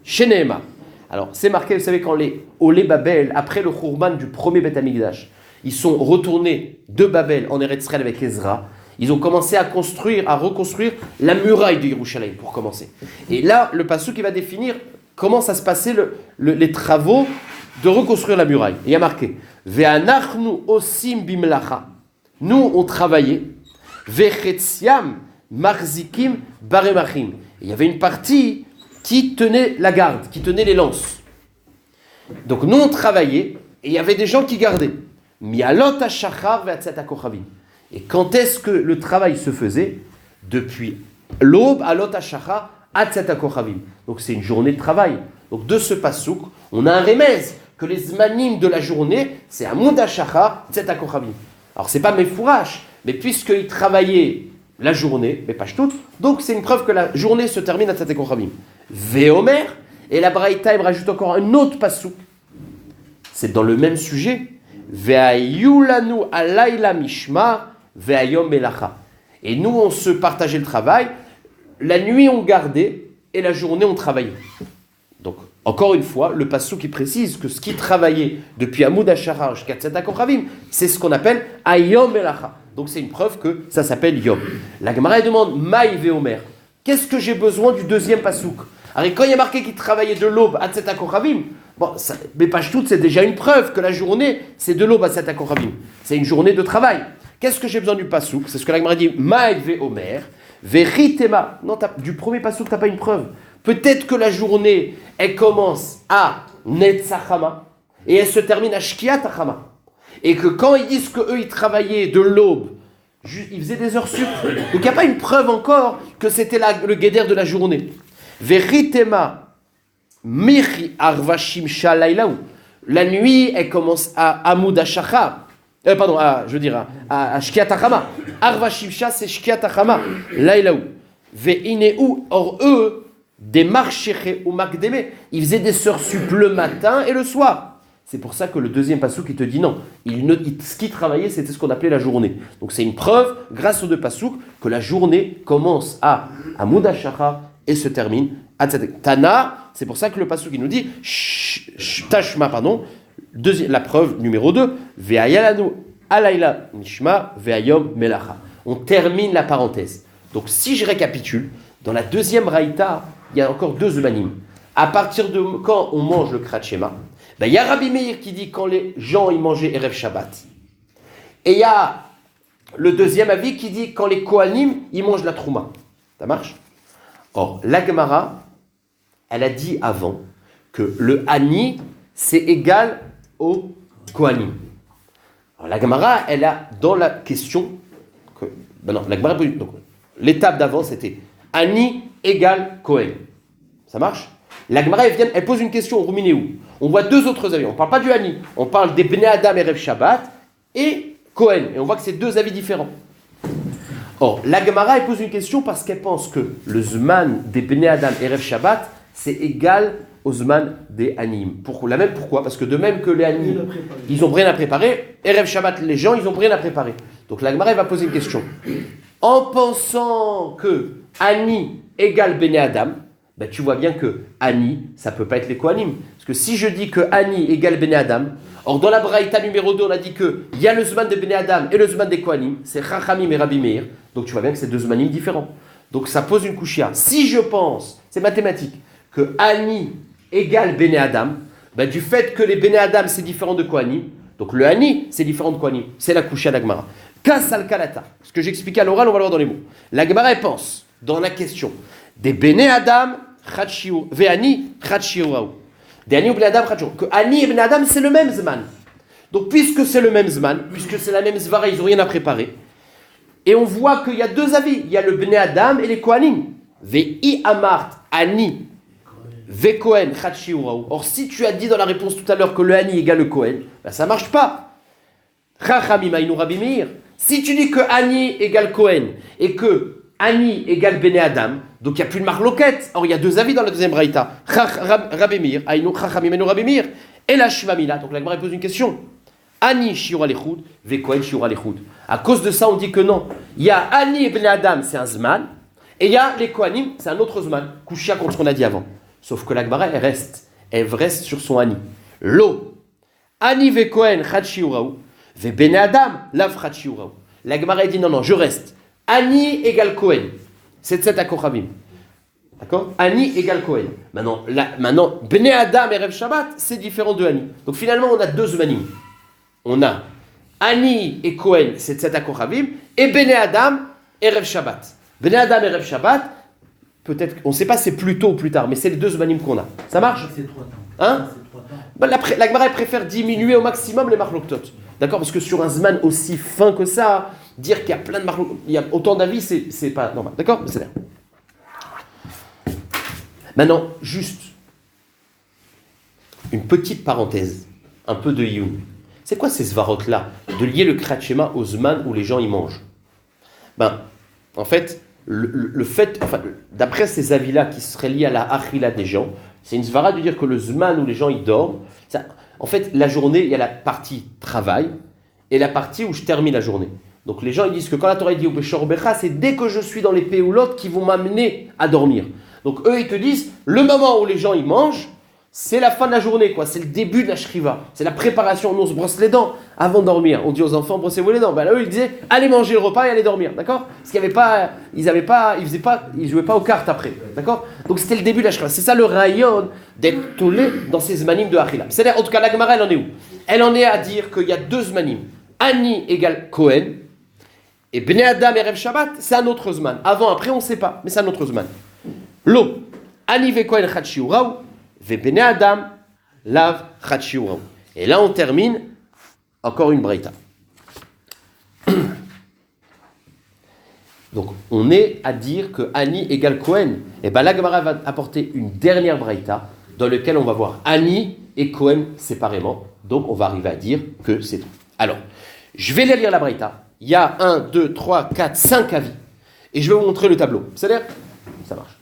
Sheneema. Alors, c'est marqué, vous savez, quand les Olé Babel, après le Khurban du premier Beth Amikdash, ils sont retournés de Babel en Eretz Israël avec Ezra. Ils ont commencé à reconstruire la muraille de Yerushalayim pour commencer. Et là, le pasuk qui va définir comment ça se passait les travaux de reconstruire la muraille. Il y a marqué Ve'anachnu osim bimlacha. Nous, on travaillait. Ve'chetziam marzikim baremachim. Il y avait une partie qui tenait la garde, qui tenait les lances. Donc nous, on travaillait et il y avait des gens qui gardaient. Mialot hashachar ve'atzat hakochavim. Et quand est-ce que le travail se faisait? Depuis l'aube à l'ot hachacha à tzet hakochavim. Donc c'est une journée de travail. Donc de ce pasouk, on a un remez que les zmanim de la journée, c'est Amoud hachacha tzet hakochavim. Alors c'est pas Mefourash, mais puisqu'ils travaillaient la journée, mais pas tout, donc c'est une preuve que la journée se termine à tzet hakochavim. Veomer, et la Braïta, il rajoute encore un autre pasouk. C'est dans le même sujet. Ve'ayulanu alayla mishma ve'ayom melacha. Et nous, on se partageait le travail. La nuit, on gardait et la journée, on travaillait. Donc, encore une fois, le pasouk qui précise que ce qui travaillait depuis Amoud HaShahar jusqu'à Tzet HaKochavim, c'est ce qu'on appelle Ayom Melacha. Donc, c'est une preuve que ça s'appelle Yom. La Gemara demande Maï ve'omer. Qu'est-ce que j'ai besoin du deuxième pasouk? Alors, quand il y a marqué qu'il travaillait de l'aube à Tzet HaKochavim, bon, mais pas tout, c'est déjà une preuve que la journée, c'est de l'aube à Tzet HaKochavim. C'est une journée de travail. Qu'est-ce que j'ai besoin du pasouk? C'est ce que la Gemara dit Maï ve'omer. Veritema. Non, du premier pasouk, tu n'as pas une preuve. Peut-être que la journée, elle commence à Netzachama et elle se termine à Shkiatachama. Et que quand ils disent qu'eux, ils travaillaient de l'aube, ils faisaient des heures sup. Donc il n'y a pas une preuve encore que c'était le guéder de la journée. Veritema Michi Arvashim Shalaylaou. La nuit, elle commence à Amoud HaShachar. À Shkiatachama. Arvashimsha, c'est Shkiatachama. Laïlaou. Ve'ineou, or eux, des marchés ou makdeme, ils faisaient des sœurs sup le matin et le soir. C'est pour ça que le deuxième pasouk, il te dit non. Ce qui travaillait, c'était ce qu'on appelait la journée. Donc c'est une preuve, grâce aux deux pasouks, que la journée commence à Amoud HaShachar et se termine à Tzedek. Tana, c'est pour ça que le pasouk, il nous dit Tashma, pardon. La preuve numéro 2, Ve'ayalanu alayla nishma ve'ayom melacha. On termine la parenthèse. Donc si je récapitule, dans la deuxième raïta, il y a encore deux zmanim. À partir de quand on mange le Krat Shema, il y a Rabbi Meir qui dit quand les gens ils mangeaient Erev Shabbat. Et il y a le deuxième avis qui dit quand les Kohanim ils mangent la Trouma. Ça marche? Or, la Gemara, elle a dit avant que le Hani, c'est égal au Kohanim. Alors, la Gemara, elle a dans la question, la Gemara, donc, l'étape d'avant, c'était Hani égale Kohen. Ça marche? La Gemara, elle pose une question au Ruminéou. On voit deux autres avis. On ne parle pas du Hani. On parle des Bnei Adam et Erev Shabbat et Kohen. Et on voit que c'est deux avis différents. Or, la Gemara, elle pose une question parce qu'elle pense que le Zman des Bnei Adam et Erev Shabbat, c'est égal au Zman des Hanim. Pourquoi? Parce que de même que les Hanim, ils n'ont rien à préparer, Erev Shabbat, les gens, ils n'ont rien à préparer. Donc la Gemara, elle va poser une question. En pensant que Hani égale Bnei Adam, tu vois bien que Hani, ça ne peut pas être les Kohanim. Parce que si je dis que Hani égale Bnei Adam, or dans la Braïta numéro 2, on a dit qu'il y a le Zman de Bnei Adam et le Zman des Kohanim, c'est Chachamim et Rabbi Meir. Donc tu vois bien que c'est deux Zmanim différents. Donc ça pose une couchia. Si je pense, c'est mathématique, que Hani égale Bnei Adam, du fait que les Bnei Adam c'est différent de Kohanim, donc le Hani c'est différent de Kohanim, c'est la couchia d'Agmara. Kasal Kalata, ce que j'expliquais à l'oral, on va le voir dans les mots. L'Agmara elle pense, dans la question, des Bnei Adam, Ve'ani, Chatshiuraou. Des Hani ou Bnei Adam, Chatshiuraou. Que Hani et Bnei Adam c'est le même Zman. Donc puisque c'est le même Zman, puisque c'est la même Zvara, ils n'ont rien à préparer. Et on voit qu'il y a deux avis. Il y a le Bnei Adam et les Kohanim. Ve'i amart Hani ve Kohen Chatshiuraou. Or, si tu as dit dans la réponse tout à l'heure que le Hani égale le Kohen, ça ne marche pas. Chachamim Aïnou Rabbi Meir. Si tu dis que Hani égale Kohen et que Hani égale Bnei Adam, donc il n'y a plus de marloquette. Or, il y a deux avis dans la deuxième braïta. Rabbi Meir, Chachamim Aïnou Rabbi Meir. Et la Shvamila. Donc la Gemara pose une question. Ani shiura lechud, ve Kohen shiura lechud. À cause de ça, on dit que non. Il y a Ani et Bnei Adam, c'est un Zman. Et il y a les Kohanim, c'est un autre Zman. Kushia contre ce qu'on a dit avant. Sauf que la Gemara, elle reste sur son Ani. Lo. Ani ve Kohen chad shiuraou, ve Bnei Adam lav chad shiuraou. La Gemara, elle dit non, je reste. Ani égale Kohen. C'est Tzet HaKochavim. D'accord? Ani égale Kohen. Maintenant, Bnei Adam et Erev Shabbat, c'est différent de Ani. Donc finalement, on a deux Zmanim. On a Ani et Kohen, c'est Tzet HaKochavim, et Bnei Adam et Erev Shabbat. Bnei Adam et Erev Shabbat, peut-être, on ne sait pas c'est plus tôt ou plus tard, mais c'est les deux Zmanim qu'on a. Ça marche? C'est 3 temps. Hein? C'est 3 temps. La Gemara préfère diminuer au maximum les marloktot. D'accord? Parce que sur un Zman aussi fin que ça, dire qu'il y a plein de il y a autant d'avis, c'est pas normal. D'accord? C'est bien. Maintenant, juste une petite parenthèse, un peu de Youn. C'est quoi ces svarot-là de lier le Kriyat Shema au Zman où les gens y mangent? En fait, le fait, d'après ces avis-là qui seraient liés à la achila des gens, c'est une svara de dire que le Zman où les gens y dorment, en fait, la journée, il y a la partie travail et la partie où je termine la journée. Donc les gens ils disent que quand la Torah dit au Beshor Becha, c'est dès que je suis dans les péoulotes qui vont m'amener à dormir. Donc eux ils te disent, le moment où les gens ils mangent, c'est la fin de la journée, quoi. C'est le début de la shriva. C'est la préparation. Nous on se brosse les dents avant de dormir. On dit aux enfants, brossez-vous les dents. Ben là eux ils disaient, allez manger le repas et allez dormir, d'accord? Parce qu'il y avait pas, ils jouaient pas aux cartes après, d'accord? Donc c'était le début de la shriva. C'est ça le rayon d'être tollé dans ces zmanim de achila. C'est-à-dire, en tout cas, la Gemara elle en est où? Elle en est à dire qu'il y a deux zmanim. Ani égale Kohen. Et Bnei Adam et Erev Shabbat, c'est un autre zman. Avant, après, on ne sait pas, mais c'est un autre zman. Lo, Ani ve Kohen Chad Shiuraou, ve Bnei Adam, Lav Chad Shiuraou. Et là, on termine, encore une braïta. Donc, on est à dire que Ani égale Kohen. Et bien, la Gemara va apporter une dernière braïta, dans laquelle on va voir Ani et Kohen séparément. Donc, on va arriver à dire que c'est tout. Alors, je vais lire la braïta. Il y a 1, 2, 3, 4, 5 avis. Et je vais vous montrer le tableau. C'est-à-dire, ça marche.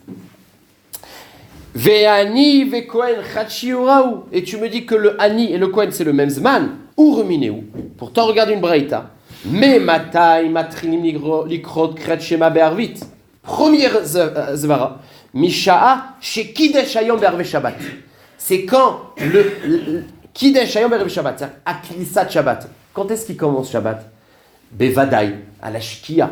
Ve'ani ve'kohen chachioraou. Et tu me dis que le ani et le kohen c'est le même zman. Ou remineu. Pourtant, regarde une braïta. Me matai matrinim likrot kret shema be'arvit. Première zvara. Misha'a chez kidesh hayom be'arve shabbat. C'est quand le kidesh hayom be'arve shabbat. C'est-à-dire à Knisat Shabbat. Quand est-ce qu'il commence Shabbat? Bevadaï, à la shkia.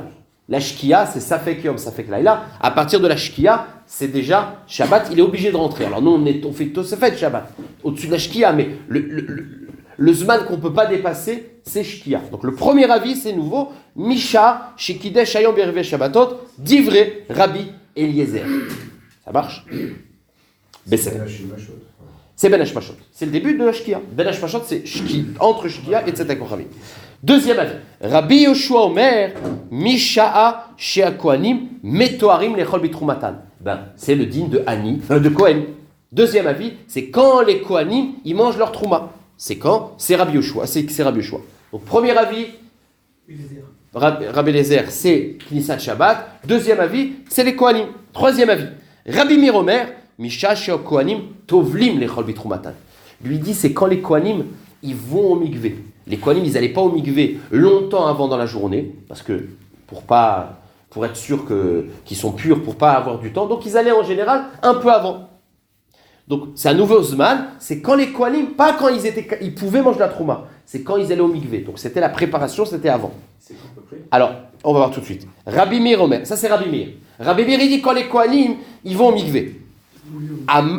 La shkia, c'est Safek Yom, Safek Laïla. À partir de la shkia, c'est déjà Shabbat, il est obligé de rentrer. Alors nous, on fait Tosefet Shabbat, au-dessus de la shkia, mais le zman qu'on ne peut pas dépasser, c'est shkia. Donc le premier avis, c'est nouveau. Misha, Shekidesh, Hayom, Berve Shabbatot, Divré, Rabbi, Eliezer. Ça marche? C'est Ben Hashmashot. C'est le début de la shkia. Ben Hashmashot, c'est shki, entre shkia et Tzetek Kochavim. Deuxième avis, Rabbi Yoshua Omer, Misha'a Shea Kohanim, Metoarim Lechol Bitrumatan. C'est le digne de Ani, de Kohen. Deuxième avis, c'est quand les Kohanim, ils mangent leur trouma. C'est quand? C'est Rabbi Yoshua. C'est Rabbi Yoshua. Donc premier avis, Rabbi Eliezer, c'est Knisat Shabbat. Deuxième avis, c'est les Kohanim. Troisième avis, Rabbi Meir Omer, Misha'a Shea Kohanim, Tovlim Lechol Bitrumatan. Lui dit, c'est quand les Kohanim, ils vont au mikvé. Les Kohanim, ils n'allaient pas au mikvé longtemps avant dans la journée, parce que pour être sûr qu'ils sont purs, pour pas avoir du temps. Donc ils allaient en général un peu avant. Donc c'est un nouveau zman, c'est quand les Kohanim, pas quand ils pouvaient manger la trouma, c'est quand ils allaient au mikvé. Donc c'était la préparation, c'était avant. C'est à peu près. Alors, on va voir tout de suite. Rabbi Meir Omer, ça c'est Rabbi Meir. Rabbi Meir, il dit quand les Kohanim, ils vont au mikvé.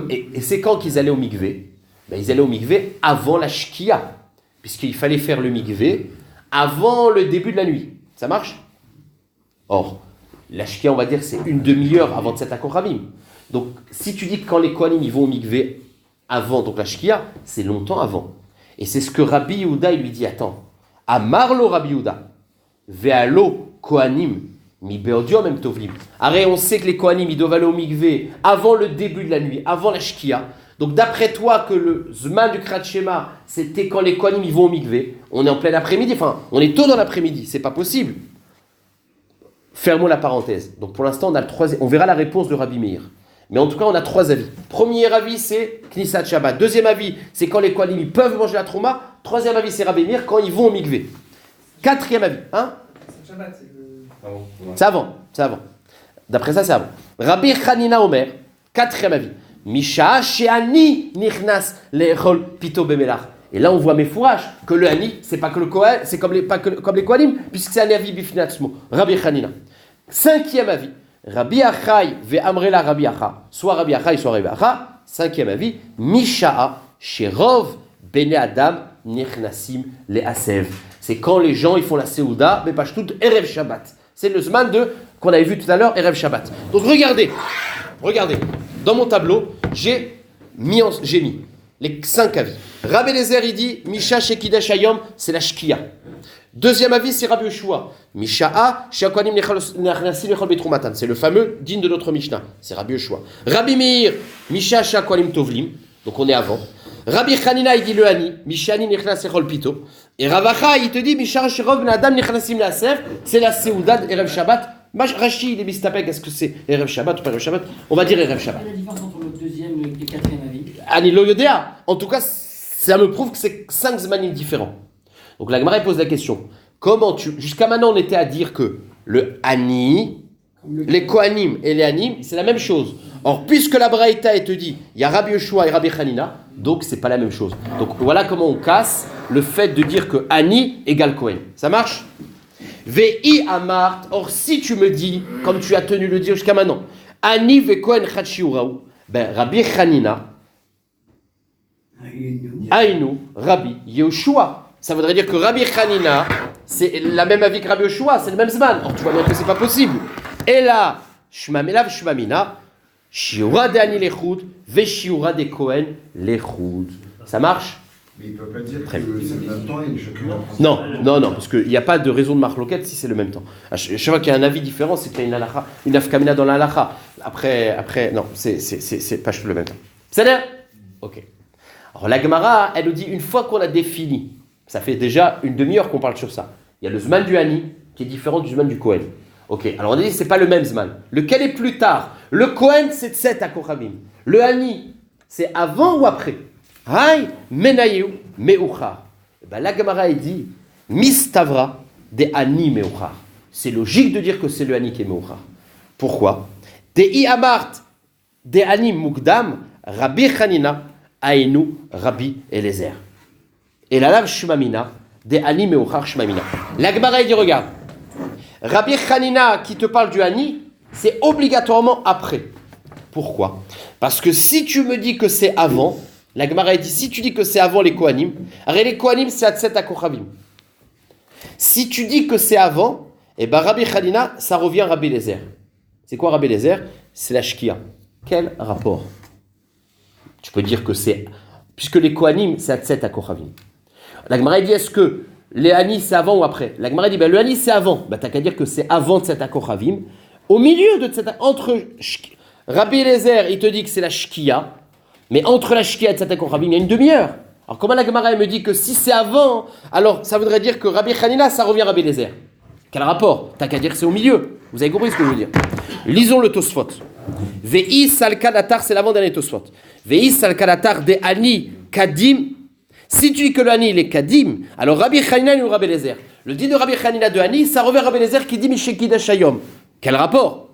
Et c'est quand qu'ils allaient au mikvé? Ils allaient au mikvé avant la shkia. Puisqu'il fallait faire le mikvé avant le début de la nuit. Ça marche? Or, la shkia, on va dire, c'est une demi-heure avant Tzetak Kochavim. Donc, si tu dis que quand les Kohanim ils vont au mikvé avant, donc la shkia, c'est longtemps avant. Et c'est ce que Rabbi Yehuda, il lui dit, attends, Amarlo Rabbi Yehuda, Ve'alo Kohanim, mi beodiom même tovlim. Arrête, on sait que les Kohanim, ils doivent aller au mikvé avant le début de la nuit, avant la shkia. Donc d'après toi que le zman du Kriyat Shema, c'était quand les Kohanim ils vont au mikvé, on est en plein après-midi, enfin on est tôt dans l'après-midi, c'est pas possible. Fermons la parenthèse. Donc pour l'instant on a le troisième, on verra la réponse de Rabbi Meir. Mais en tout cas on a trois avis. Premier avis c'est Knisat Shabbat. Deuxième avis c'est quand les Kohanim ils peuvent manger la trouma. Troisième avis c'est Rabbi Meir quand ils vont au mikvé. Quatrième avis, hein? Shabbat, c'est le... C'est avant. D'après ça c'est avant. Rabbi Hanina Omer, quatrième avis. Misha she'ani nichnas le'echol pito bemelach. Et là on voit mes fourrages que le ani c'est pas que le Kohen, c'est comme les Kohanim puisque c'est un avis bifnatzmo. Rabbi Hanina. Cinquième avis. Rabbi Achai ve'amrela Rabbi Acha. Soit Rabbi Achai soit Rabbi Acha. Cinquième avis. Misha she'rov bene Adam nichnasim le'asev. C'est quand les gens ils font la Seouda mais pas tout Erev Shabbat. C'est le zman qu'on avait vu tout à l'heure Erev Shabbat. Donc regardez. Dans mon tableau, j'ai mis les 5 avis. Rabbi Eliezer, il dit, Misha Shekidesh Hayom, c'est la Shkia. Deuxième avis, c'est Rabbi Yoshua. Misha'a, Shekohanim Nechlasim Lechol Betrumatam. C'est le fameux digne de notre Mishnah. C'est Rabbi Yoshua. Rabbi Meir, Misha Shekohanim Tovlim. Donc on est avant. Rabbi Chanina, il dit le Hani. Mishani Nechlas Lechol Pito. Et Ravacha, il te dit, Misha Shirov Ben Adam Nechlasim Lasef. C'est la Seouda Erev Shabbat. Rashi, il est mistapek. Est-ce que c'est Erev Shabbat ou pas Erev Shabbat? On va dire Erev Shabbat. Quelle est la différence entre le deuxième et le quatrième avis? Ani lo yodea. En tout cas, ça me prouve que c'est 5 zmanim différents. Donc la Gemara pose la question. Jusqu'à maintenant, on était à dire que le Ani, les Kohanim et les Anim, c'est la même chose. Or, puisque la Braïta, elle te dit, il y a Rabbi Yoshua et Rabbi Hanina, donc c'est pas la même chose. Donc voilà comment on casse le fait de dire que Ani égale Kohen. Ça marche? Ve'i amart. Or, si tu me dis, comme tu as tenu le dire jusqu'à maintenant, Ani ve Kohen chachiuraou, ben Rabbi Hanina, Aïnou, Rabbi Yoshua. Ça voudrait dire que Rabbi Hanina, c'est la même avis que Rabbi Yoshua, c'est le même zman. Or, tu vois bien que c'est pas possible. Et là, Shmamelav Shmamina, Shiura de Ani Lechud, Veshiura de Kohen Lechud. Ça marche? Mais il ne peut pas dire que c'est le même temps et chacun va prendre. Non, parce qu'il n'y a pas de raison de marloquette si c'est le même temps. Chaque fois qu'il y a un avis différent, c'est qu'il y a une halakha, une afkamina dans la halakha. Après, non, c'est pas le même temps. C'est là? Ok. Alors la Gemara, elle nous dit, une fois qu'on a défini, ça fait déjà une demi-heure qu'on parle sur ça. Il y a le Zman du Hani qui est différent du Zman du Kohen. Ok, alors on a dit c'est pas le même Zman. Lequel est plus tard? Le Kohen c'est Tset à Kochavim. Le Hani c'est avant ou après? Hay Menayeu Meuchar. Ben, la Gemara elle dit Mistavra de Hani Meuchar. C'est logique de dire que c'est le Hani qui est Meuchar. Pourquoi? Dei Amart de Hani Mukdam Rabbi Hanina Aïnou Rabbi Eliezer. Et la lave Shmamina, des Ani Meuchar Shmamina. La Gemara dit regarde, Rabbi Hanina qui te parle du Ani, c'est obligatoirement après. Pourquoi? Parce que si tu me dis que c'est avant, la Gemara dit si tu dis que c'est avant les Kohanim, alors les Kohanim c'est Atset à Kochavim. Si tu dis que c'est avant, et ben Rabbi Hanina ça revient à Rabbi Eliezer. C'est quoi Rabbi Eliezer? C'est la Shkia. Quel rapport? Tu peux dire que c'est puisque les Kohanim c'est Atset à Kochavim. La Gemara dit est-ce que les Hani c'est avant ou après? La Gemara dit le Hani c'est avant. T'as qu'à dire que c'est avant Tset HaKochavim. Au milieu de Tset entre Rabbi Eliezer, il te dit que c'est la Shkia, mais entre la Shkia et Tset HaKochavim, il y a une demi-heure. Alors comment la Gemara me dit que si c'est avant, alors ça voudrait dire que Rabbi Hanina ça revient à Rabbi Eliezer. Quel rapport? T'as qu'à dire que c'est au milieu. Vous avez compris ce que je veux dire? Lisons le Tosfot. Ve'i salkadatar, c'est l'avant-dernier Tosfot. Ve'i salkadatar de Hani Kadim. Si tu dis que le Hani il est Kadim, alors Rabbi Hanina ou Rabbi Eliezer. Le dit de Rabbi Hanina de Hani, ça revient à Rabbi Eliezer qui dit Mishekidash Hayom. Quel rapport?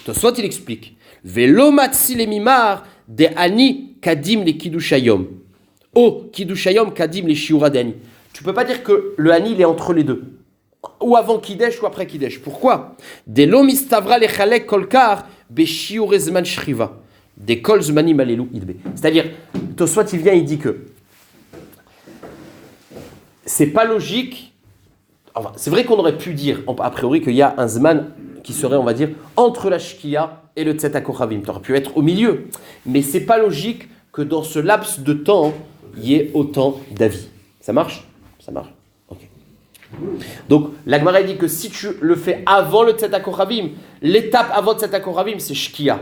Tosfot il explique. Velo matzi le mimar de Hani Kadim le Kiddush Hayom. Oh Kiddush Hayom Kadim le Shiura de Hani. Tu peux pas dire que le Hani il est entre les deux. Ou avant Kidesh ou après Kidesh. Pourquoi? De lo mistavra le chalek kolkar be shiure zman shriva. De kol zmanim alelu idbe. C'est-à-dire, Tosfot il vient il dit que c'est pas logique. Enfin, c'est vrai qu'on aurait pu dire, a priori, qu'il y a un Zman qui serait, on va dire, entre la Shkia et le Tset HaKochavim. Tu aurais pu être au milieu. Mais c'est pas logique que dans ce laps de temps, il y ait autant d'avis. Ça marche? Ça marche. Ok. Donc, la Gemara dit que si tu le fais avant le Tset HaKochavim, l'étape avant le Tset HaKochavim, c'est Shkia.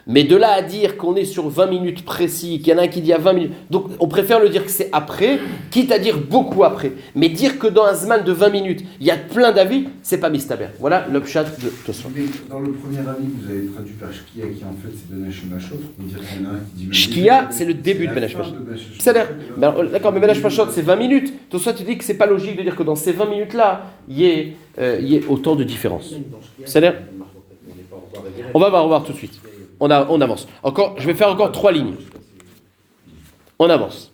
Mais de là à dire qu'on est sur 20 minutes précis, qu'il y en a un qui dit à 20 minutes, donc on préfère le dire que c'est après, quitte à dire beaucoup après. Mais dire que dans un Zman de 20 minutes, il y a plein d'avis, c'est pas mistaber. Voilà le pshat de Tosfot. Mais dans le premier avis, vous avez traduit par Shkia qui en fait c'est Ben Hashemashot. On peut dire qu'il y en a un qui dit Shkia, c'est le début de Ben Hashemashot. D'accord, mais Ben Hashemashot c'est 20 minutes. Tosfot tu dis que c'est pas logique de dire que dans ces 20 minutes-là, il y ait autant de différences. C'est-à-dire, on va revoir tout de suite. On avance. Je vais faire encore 3 lignes. On avance.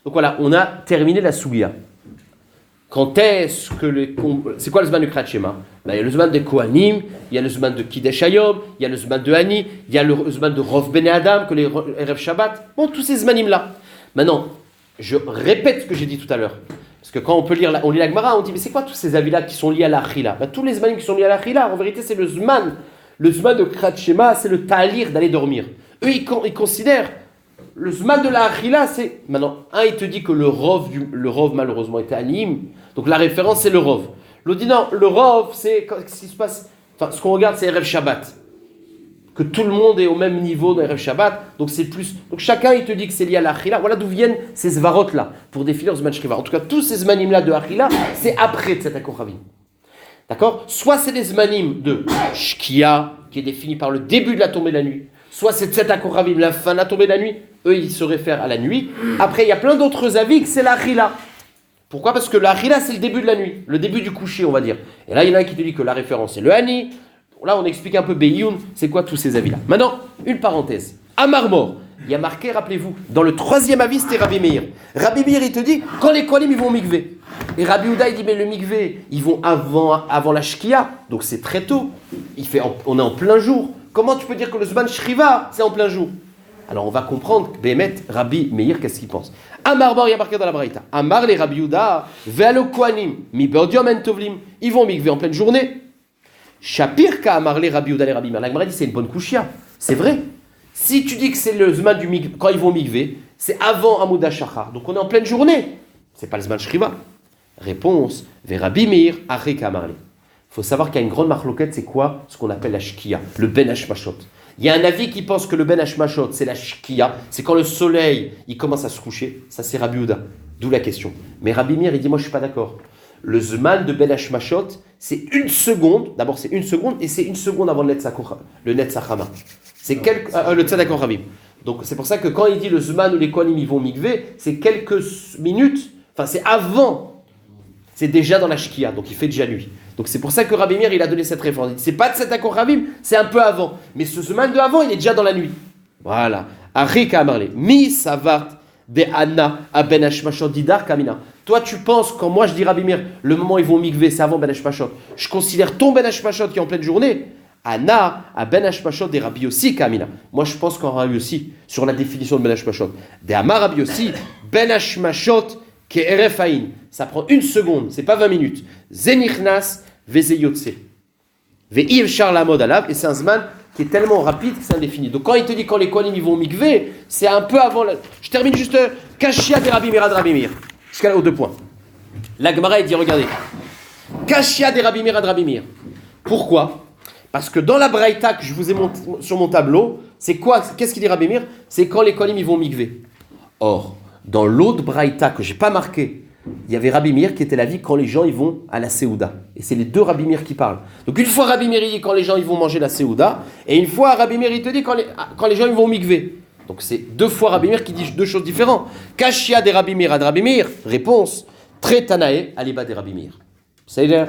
Donc voilà, on a terminé la Sougia. Quand est-ce que c'est quoi le Zman du Kriyat Shema? Il y a le Zman des Kohanim, il y a le Zman de Kidesh Hayom, il y a le Zman de Hani, il y a le Zman de Rov Bnei Adam, que les Erev Shabbat. Bon, tous ces Zmanim-là. Maintenant, je répète ce que j'ai dit tout à l'heure. Parce que quand on lit la Gemara, on dit, mais c'est quoi tous ces avis-là qui sont liés à la Achila? Tous les Zmanim qui sont liés à la Achila, en vérité, c'est le Zman. Le Zman de Kriyat Shema, c'est le Ta'alir d'aller dormir. Eux, ils considèrent le zman de la achila, c'est... Maintenant, un, il te dit que le rov malheureusement, était anime. Donc la référence, c'est le rov. L'autre dit non, le rov, c'est ce qui se passe... Enfin, ce qu'on regarde, c'est Erev Shabbat. Que tout le monde est au même niveau dans Erev Shabbat. Donc c'est plus... Donc chacun, il te dit que c'est lié à la achila. Voilà d'où viennent ces zvarot-là, pour définir le zman shriva. En tout cas, tous ces zmanim-là de achila, c'est après Tzetak Kochavim. D'accord? Soit c'est les zmanim de Shkia, qui est défini par le début de la tombée de la nuit. Soit c'est Tzetak Kochavim, la fin de la tombée de la nuit. Eux, ils se réfèrent à la nuit. Après, il y a plein d'autres avis que c'est la achila. Pourquoi? Parce que la achila, c'est le début de la nuit, le début du coucher, on va dire. Et là, il y en a un qui te dit que la référence, c'est le Hani. Là, on explique un peu Beyoun, c'est quoi tous ces avis-là. Maintenant, une parenthèse. À Marmor, il y a marqué, rappelez-vous, dans le troisième avis, c'était Rabbi Meir. Rabbi Meir, il te dit, quand les Kohanim, ils vont au mikvé. Et Rabbi Houda, il dit, mais le mikvé, ils vont avant la Shkia, donc c'est très tôt. On est en plein jour. Comment tu peux dire que le Zman Shriva, c'est en plein jour? Alors on va comprendre, Béhémet, Rabbi Meir, qu'est-ce qu'il pense? Amar Bar, il y a marqué dans la Braïta. Amar les Rabbi Houda, ve'alo Kohanim, mi be'odiom en tovlim. Ils vont au mikvé en pleine journée. Shapir ka Amar les Rabbi Houda, les Rabbi Meir. La Gemara dit, c'est une bonne kushia. C'est vrai. Si tu dis que c'est le Zman du mikvé, quand ils vont au mikvé, c'est avant Amouda Shachar. Donc on est en pleine journée. C'est pas le Zman Shriva. Réponse, ve Rabbi Meir, Arre ka Amar les. Il faut savoir qu'il y a une grande marloquette, c'est quoi? Ce qu'on appelle la shkia, le ben hashmashot. Il y a un avis qui pense que le ben hashmashot, c'est la shkia, c'est quand le soleil il commence à se coucher. Ça, c'est Rabbi Houda. D'où la question. Mais Rabbi Meir, il dit, moi, je suis pas d'accord. Le zman de ben hashmashot, c'est une seconde. D'abord, c'est une seconde, et c'est une seconde avant le netzachama. C'est le tzedakot rabim. Donc, c'est pour ça que quand il dit le zman où les kohanim ils vont mikvé, c'est quelques minutes. Enfin, c'est avant. C'est déjà dans la shkia, donc il fait déjà nuit. Donc c'est pour ça que Rabbi Meir, il a donné cette référence. C'est pas de Tzetak Kochavim, c'est un peu avant. Mais ce semaine de avant, il est déjà dans la nuit. Voilà. Arika Amarle. Mi savart de Anna à Ben Hashmashot Didar Kamina. Toi, tu penses, quand moi je dis Rabbi Meir, le moment où ils vont mikvé, c'est avant Ben Hashmashot. Je considère ton Ben Hashmashot qui est en pleine journée. Anna à Ben Hashmashot des Rabbi Yossi Kamina. Moi, je pense qu'en Rabbi Yossi, sur la définition de Ben Hashmashot, de Amar Rabbi Yossi, Ben Hashmashot qui est RFAIN, ça prend une seconde, c'est pas 20 minutes. Zenichnas, Vezeyotse. Ve'iv Char la mode alav, et c'est un zman qui est tellement rapide que c'est indéfini. Donc quand il te dit quand les kohanim ils vont au mikvé, c'est un peu avant. Je termine juste Kashia de Rabbi Meir de Rabbi Meir. Jusqu'à aux 2 points. La Gemara, il dit regardez. Kashia de Rabbi Meir de Rabbi Meir. Pourquoi? Parce que dans la Braïta que je vous ai montré sur mon tableau, c'est quoi? Qu'est-ce qu'il dit Rabbi Meir? C'est quand les kohanim ils vont au mikvé. Or, dans l'autre Braïta que j'ai pas marqué, il y avait Rabbi Meir qui était l'avis quand les gens ils vont à la Séouda. Et c'est les deux Rabbi Meir qui parlent. Donc une fois Rabbi Meir il dit quand les gens ils vont manger la Séouda, et une fois Rabbi Meir il te dit quand les gens ils vont au mikvé. Donc c'est 2 fois Rabbi Meir qui dit 2 choses différentes. Kashia des Rabbi Meir ad Rabbi Meir. Réponse, Tre Tanae aliba des Rabbi Meir. C'est-à-dire,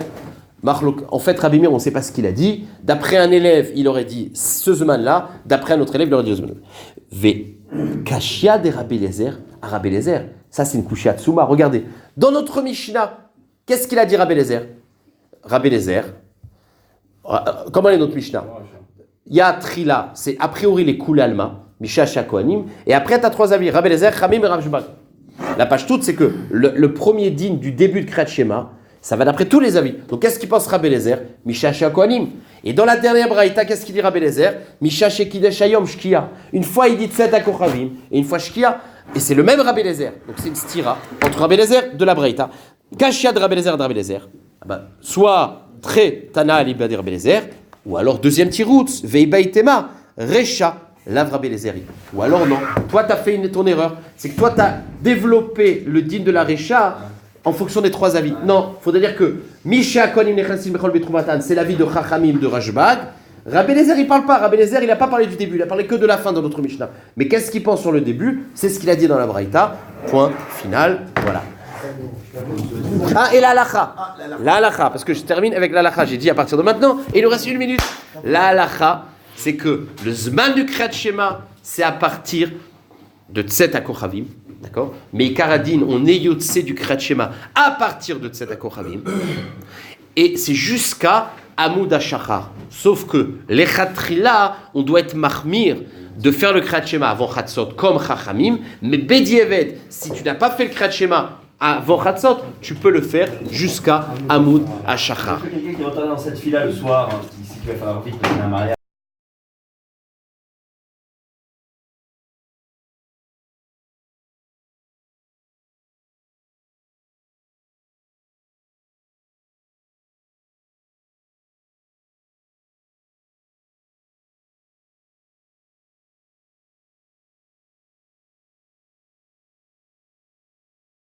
en fait Rabbi Meir on ne sait pas ce qu'il a dit. D'après un élève il aurait dit ce zeman-là, d'après un autre élève il aurait dit ce zeman-là. Ve Kashia des Rabbi Eliezer à Rabbi Eliezer. Ça, c'est une kushia tsuma. Regardez, dans notre Mishnah, qu'est-ce qu'il a dit Rabbi Eliezer? Rabbi Eliezer, comment est notre Mishnah? Il y a Trila, c'est a priori les Koulé Alma, Misha Shakoanim, et après tu as 3 avis, Rabbi Eliezer, Chamim et Rav Shbag. La page toute, c'est que le premier din du début de Kriyat Shema, ça va d'après tous les avis. Donc qu'est-ce qu'il pense Rabbi Eliezer? Misha Shakoanim. Et dans la dernière Braïta, qu'est-ce qu'il dit Rabbi Eliezer? Misha Shekidesh Hayom Shkia. Une fois il dit Tzetak Kochavim, et une fois Shkia. Et c'est le même Rabbi Eliezer. Donc c'est une stira entre Rabbi Eliezer de la Braïta. Kashia de Rabbi Eliezer de Rabbi Eliezer. Soit très Tana aliba de Rabbi Eliezer, ou alors deuxième tiroutz, Veibaitema, Recha, Lav Rabbi Eliezer. Ou alors non. Toi tu as fait ton erreur. C'est que toi tu as développé le din de la Recha en fonction des 3 avis. Non, il faudrait dire que Misha Konim Nechasim Bechol Betrumatan, c'est l'avis de Chachamim de Rashbag. Rabbi Eliezer, il ne parle pas. Rabbi Eliezer, il n'a pas parlé du début, il a parlé que de la fin dans notre Mishnah. Mais qu'est-ce qu'il pense sur le début? C'est ce qu'il a dit dans la Braïta. Point final. Voilà. Ah, et la halakha. La halakha, parce que je termine avec la halakha. J'ai dit à partir de maintenant, et il nous reste 1 minute. La halakha, c'est que le zman du Kriyat Shema, c'est à partir de Tzetak Kochavim. D'accord? Mais Karadin, on est yotse du Kriyat Shema à partir de Tzetak Kochavim. Et c'est jusqu'à Amoud HaShachar. Sauf que les Khatrila, on doit être mahmir de faire le Kriyat Shema avant Chatzot comme Chachamim. Mais Bedieved, si tu n'as pas fait le Kriyat Shema avant Chatzot, tu peux le faire jusqu'à Amoud HaShachar. Quelqu'un qui va entrer dans cette fila le soir, si tu vas faire un mariage.